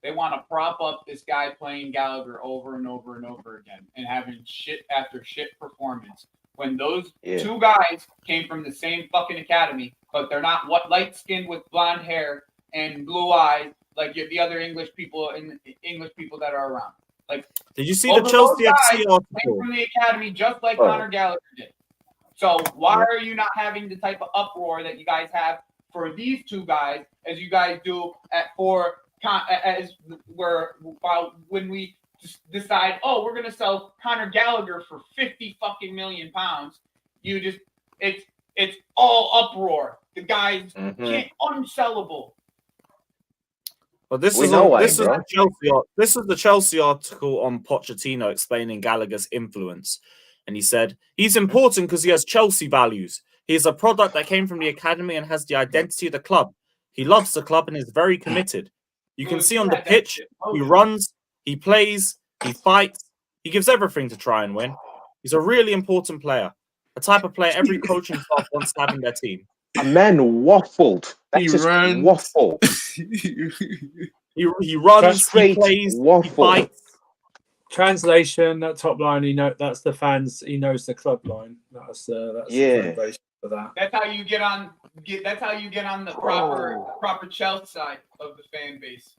S9: They want to prop up this guy playing Gallagher over and over and over again, and having shit after shit performance. When those two guys came from the same fucking academy, but they're not light skinned with blonde hair and blue eyes like the other English people that are around. Like,
S2: did you see the Chelsea FC article?
S9: Came from the academy just like Conor Gallagher did. So why are you not having the type of uproar that you guys have for these two guys as you guys do when we decide, oh, we're gonna sell Conor Gallagher for 50 fucking million pounds? It's all uproar. The guys can't unsellable.
S2: Well, this is the Chelsea article on Pochettino explaining Gallagher's influence. And he said, he's important because he has Chelsea values. He is a product that came from the academy and has the identity of the club. He loves the club and is very committed. You can see on the pitch, he runs, he plays, he fights, he gives everything to try and win. He's a really important player. A type of player every coaching staff wants to have in their team.
S6: A man waffled. Waffle.
S2: He runs, he plays, he fights.
S7: Translation, that top line, that's the fans. He knows the club line. That's the foundation for that.
S9: That's how you get on. That's how you get on the proper Chelsea side of the fan base.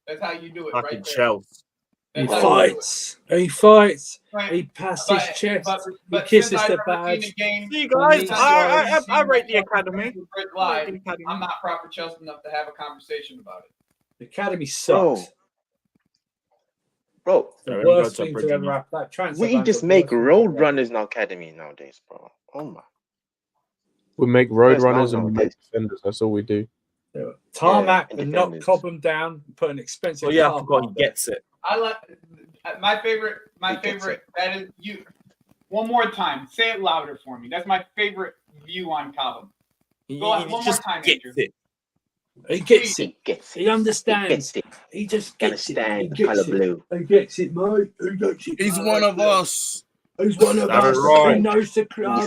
S9: That's how you do it, right there.
S2: Chelsea.
S7: He fights. Right. He passes his chest. He kisses the badge.
S2: See, guys, I rate the academy.
S9: I'm not proper Chelsea enough to have a conversation about it.
S7: The academy sucks.
S6: Bro,
S7: the worst thing to ever happen.
S6: We just make road runners in our academy nowadays, bro. Oh my.
S4: We make road runners and we make defenders. That's all we do.
S7: Tarmac and not cob them down. Put an expensive.
S2: Oh yeah, I forgot he gets it.
S9: I like my favorite. That is you. One more time, say it louder for me. That's my favorite view on Cobham. Go on, one more time, Andrew.
S7: He gets it. He understands. He just gets it. He gets it. He gets it, mate. He gets it.
S8: He's one of us.
S7: He's one of us. Right. He knows the club.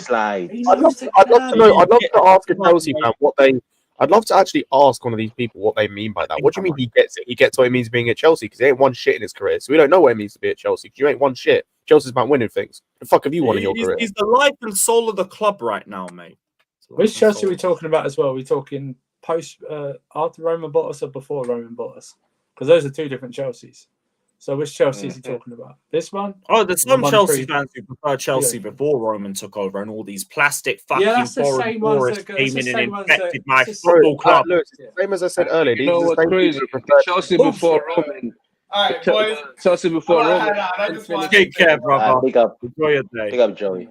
S6: He
S4: I'd love to know. I'd love to ask a Chelsea fan what they. I'd love to actually ask one of these people what they mean by that. What do you mean he gets it? He gets what it means being at Chelsea because he ain't won shit in his career. So we don't know what it means to be at Chelsea because you ain't won shit. Chelsea's about winning things. The fuck have you won in your career?
S2: He's the life and soul of the club right now, mate.
S7: Which Chelsea are we talking about as well? Are we talking post after Roman Bottas or before Roman Bottas? Because those are two different Chelseas. So which Chelsea is he talking about? This one?
S2: Oh, there's some Chelsea fans who prefer Chelsea before Roman took over, and all these plastic fucking foreign tourists came in and infected my football club.
S4: Look, same as I said earlier.
S5: You know what's crazy? Chelsea before Roman.
S9: All right, boys.
S5: Chelsea before Roman.
S2: Take care, brother.
S6: Big up.
S2: Enjoy your day.
S6: Big up, Joey.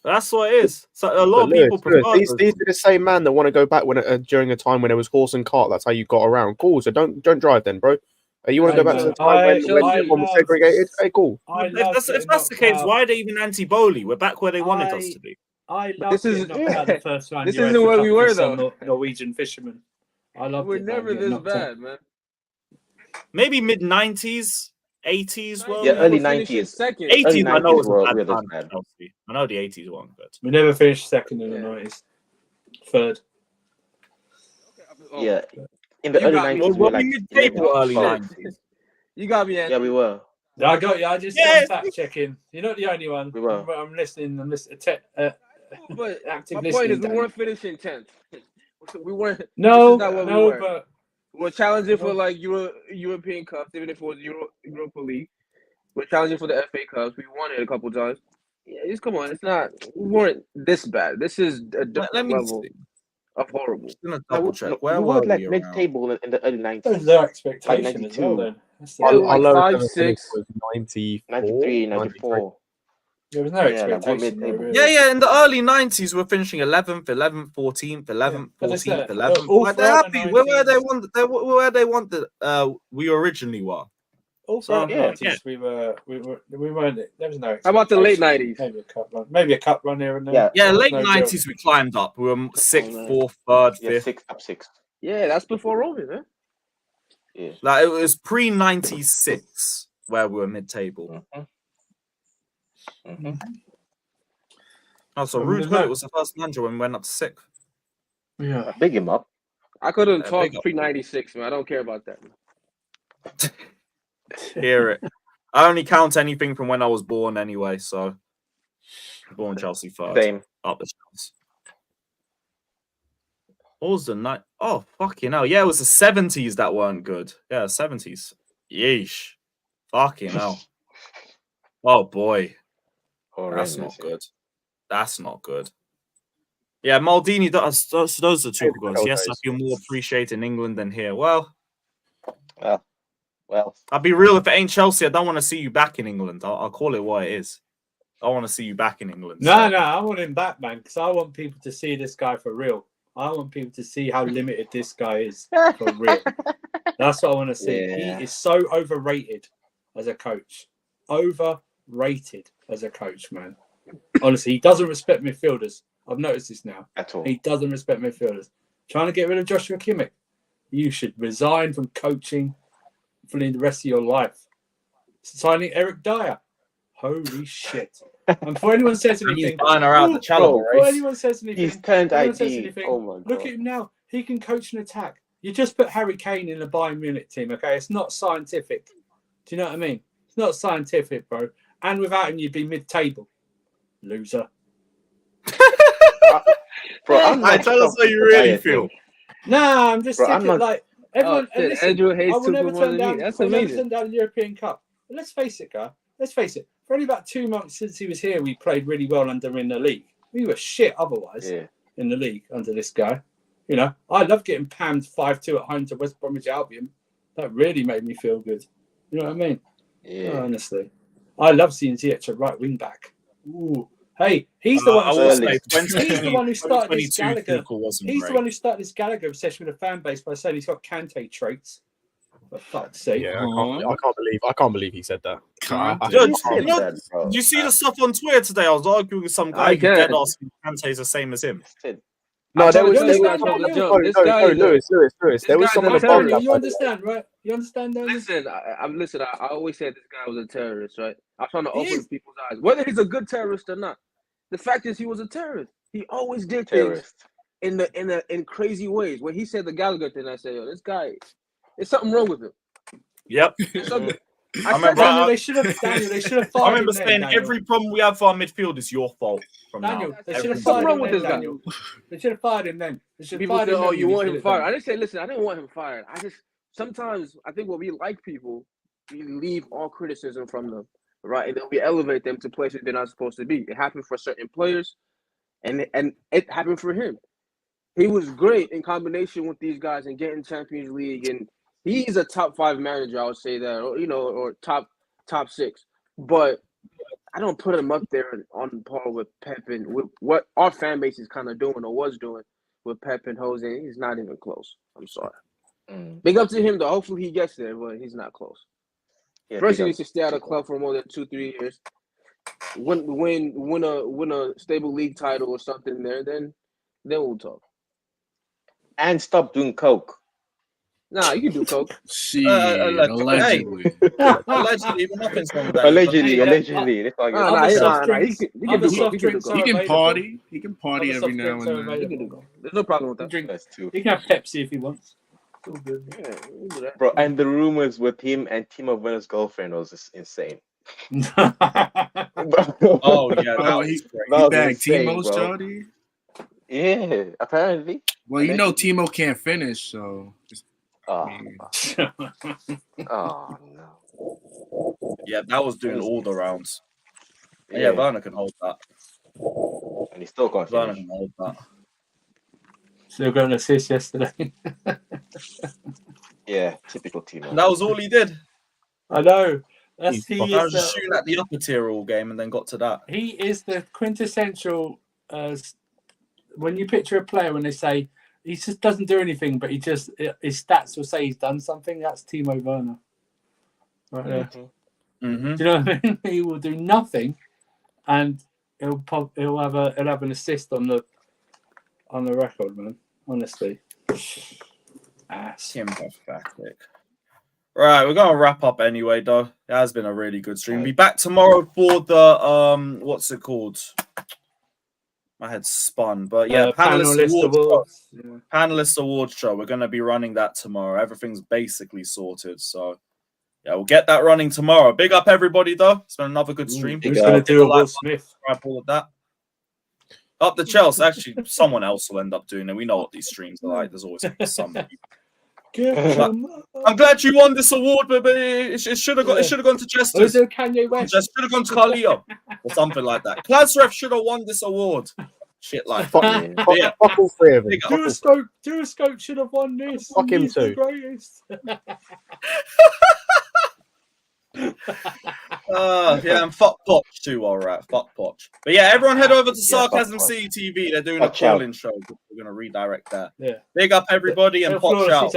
S2: That's what it is. So a lot of people prefer
S4: these are the same man that want to go back when during a time when there was horse and cart. That's how you got around. Cool. So don't drive then, bro. You want to go back to the time when everyone was segregated? Hey, cool.
S2: If that's the case, why are they even anti-Bowley? We're back where they wanted us to be.
S7: I love this is the first round.
S5: This isn't where we were though.
S7: Norwegian fishermen. I love.
S5: We're never this bad, man.
S2: Maybe mid-90s. 80s, well,
S6: yeah, early 90s.
S2: 80s, I know it was a bad time. Chelsea. I know the 80s weren't good.
S7: We never finished second in the 90s. Third.
S6: Yeah, in the early 90s.
S2: Well, we mid-table early 90s.
S5: You got me.
S6: Yeah, we were.
S7: I got you. I just fact checking. You're not the only one.
S6: We were.
S7: I'm listening. I'm listening.
S5: But
S7: active
S5: my point is, we weren't finishing 10th. We weren't.
S7: No,
S5: no,
S7: but.
S5: We're challenging for like European Cups, even if it was Europa League. We're challenging for the FA Cups. We won it a couple times. Yeah, just come on. It's not. We weren't this bad. This is a different level of horrible.
S2: Just gonna double check. Where
S6: we
S2: were
S6: were like mid-table in the early 90s.
S7: There's no expectation as well, then.
S5: Like 5, 6,
S6: 93, 94.
S7: There was no expectation.
S2: Yeah. In the early 90s, we're finishing 11th, 11th, 14th, 11th, 14th, 11th. They're happy. We're where they wanted. We originally were.
S7: Also, we weren't. There was no.
S5: How about the late 90s?
S7: Maybe a cup run here and there.
S2: Yeah, late 90s we climbed up. We were 6th, 4th, 3rd, 5th.
S6: Top 6.
S5: Yeah, that's before Roman, man.
S6: Yeah.
S2: Like it was pre-96 where we were mid-table. Oh, so Ruud Gullit was the first manager when we went up to 6th.
S7: Yeah,
S6: big him up.
S5: I couldn't talk pre-96, man. I don't care about that.
S2: Hear it. I only count anything from when I was born anyway, so born Chelsea first.
S6: Same.
S2: Up the Chelsea. What was the night? Oh, fucking hell. Yeah, it was the 70s that weren't good. Yeah, 70s. Yeesh. Fucking hell. Oh, boy. That's not good. That's not good. Yeah, Maldini, those are two goals. Yes, I feel more appreciated in England than here. Well, I'll be real. If it ain't Chelsea, I don't want to see you back in England. I'll call it what it is. I want to see you back in England.
S7: No, I want him back, man, because I want people to see this guy for real. I want people to see how limited this guy is for real. That's what I want to see. Yeah. He is so overrated as a coach. Overrated as a coach, man. Honestly, he doesn't respect midfielders. I've noticed this now.
S6: At all.
S7: He doesn't respect midfielders. Trying to get rid of Joshua Kimmich. You should resign from coaching for the rest of your life. Signing Eric Dyer. Holy shit. And before anyone says anything, before anyone says anything,
S6: he's turned ID. Oh my God.
S7: Look at him now. He can coach an attack. You just put Harry Kane in the Bayern Munich team, okay? It's not scientific. Do you know what I mean? It's not scientific, bro. And without him, you'd be mid-table. Loser.
S2: Bro, tell us how you really feel.
S7: Nah, I'm just thinking like everyone. Listen,
S5: Andrew hates
S7: I will never turn down.
S5: That's amazing.
S7: Turn down the European Cup. But let's face it, guy. Let's face it. For only about 2 months since he was here, we played really well under in the league. We were shit otherwise in the league under this guy. You know, I love getting pammed 5-2 at home to West Bromwich Albion. That really made me feel good. You know what I mean?
S6: Yeah.
S7: Oh, honestly, I love seeing Ziyech a right wing back. Ooh. Hey, he's the one who started this Gallagher. He's the one who started this Gallagher obsession with the fan base by saying he's got Kante traits. For fuck's sake!
S4: Yeah, I can't believe he said that.
S2: Did you see the stuff on Twitter today? I was arguing with some guy who dead asking Kante's the same as him.
S4: No, there was Lewis. There was someone above that.
S7: You understand, right? You understand that?
S5: Listen, I always said this guy was a terrorist, right? I'm trying to open people's eyes. Whether he's a good terrorist or not, the fact is he was a terrorist. He always did things in crazy ways. When he said the Gallagher thing, I said, yo, this guy, there's something wrong with him.
S2: Yep.
S5: I
S2: remember.
S7: Daniel, they should have fired
S2: I remember
S7: him then,
S2: saying
S7: Daniel.
S2: every problem we have for our midfield is your fault. From
S7: Daniel,
S2: now.
S7: they should have
S5: What's
S7: fired
S5: wrong
S7: him
S5: with
S7: then,
S5: this guy?
S7: Daniel. They should have fired him then. They should have
S5: People
S7: fired
S5: say,
S7: him.
S5: oh,
S7: then
S5: you
S7: when
S5: want
S7: he
S5: him
S7: did it
S5: fired.
S7: then.
S5: I didn't say, listen, I didn't want him fired. I just, sometimes I think when we like people, we leave all criticism from them, right? And then we elevate them to places they're not supposed to be. It happened for certain players, and it happened for him. He was great in combination with these guys and getting Champions League, and he's a top 5 manager, I would say that, or, or top 6. But I don't put him up there on par with Pep and with what our fan base is kind of doing or was doing with Pep and Jose. He's not even close. I'm sorry. Big up to him, though. Hopefully he gets there, but he's not close.
S6: Yeah,
S5: First, he needs to stay out of club for more than 2-3 years. Win a stable league title or something there, then we'll talk.
S6: And stop doing coke.
S5: Nah, you can do coke.
S8: Allegedly.
S2: Allegedly, but nothing's wrong with that.
S6: Allegedly. That's all I
S5: He can do coke.
S8: He can party. He can party every now and then.
S5: He can do coke. There's no problem with that.
S7: Drink.
S6: That's true.
S7: He can have Pepsi if he wants. It's all good.
S5: Yeah, we can do that.
S6: Bro, and the rumors with him and Timo Werner's girlfriend was just insane.
S2: Oh yeah,
S8: Oh, he bagged
S6: insane,
S8: Timo's
S6: bro.
S8: Jody.
S6: Yeah, apparently.
S8: Well, you know Timo can't finish, so.
S6: Oh no.
S2: Yeah, that was doing all the rounds. Yeah, Werner can hold that.
S6: And he still can't
S2: Werner
S6: finish.
S2: can hold that.
S7: Still got an assist yesterday.
S6: Yeah, typical Timo.
S2: And that was all he did.
S7: I know.
S2: I was just shooting at the upper tier all game and then got to that.
S7: He is the quintessential. When you picture a player, when they say he just doesn't do anything, but his stats will say he's done something. That's Timo Werner, right there.
S2: Mm-hmm.
S7: Do you know what I mean? He will do nothing, and he'll have an assist on the record, man. Honestly, ass.
S2: Him pathetic. Right, we're gonna wrap up anyway, though. It has been a really good stream. Be back tomorrow for the what's it called? My head's spun, but yeah, panelist awards.
S7: Yeah.
S2: Panelist awards show. We're gonna be running that tomorrow. Everything's basically sorted, so yeah, we'll get that running tomorrow. Big up everybody, though. It's been another good stream.
S7: Who's gonna do a Will Smith?
S2: All of that. Up the Chelsea. Actually, someone else will end up doing it. We know what these streams are like. There's always somebody. I'm glad you won this award, but it should have gone to Chester.
S7: Was it Kanye West?
S2: Just should have gone to Carleo or something like that. Klasrev should have won this award. Shit like that. Yeah.
S4: Fuck all 3 of them.
S7: Durascope should have won this.
S4: Fuck him
S7: He's the
S4: too.
S7: greatest.
S2: Yeah, and fuck Poch too, all right. Fuck Poch. But yeah, everyone head over to Sarcasm City TV. They're doing a call-in show. We're going to redirect that.
S7: Yeah.
S2: Big up everybody and Poch out.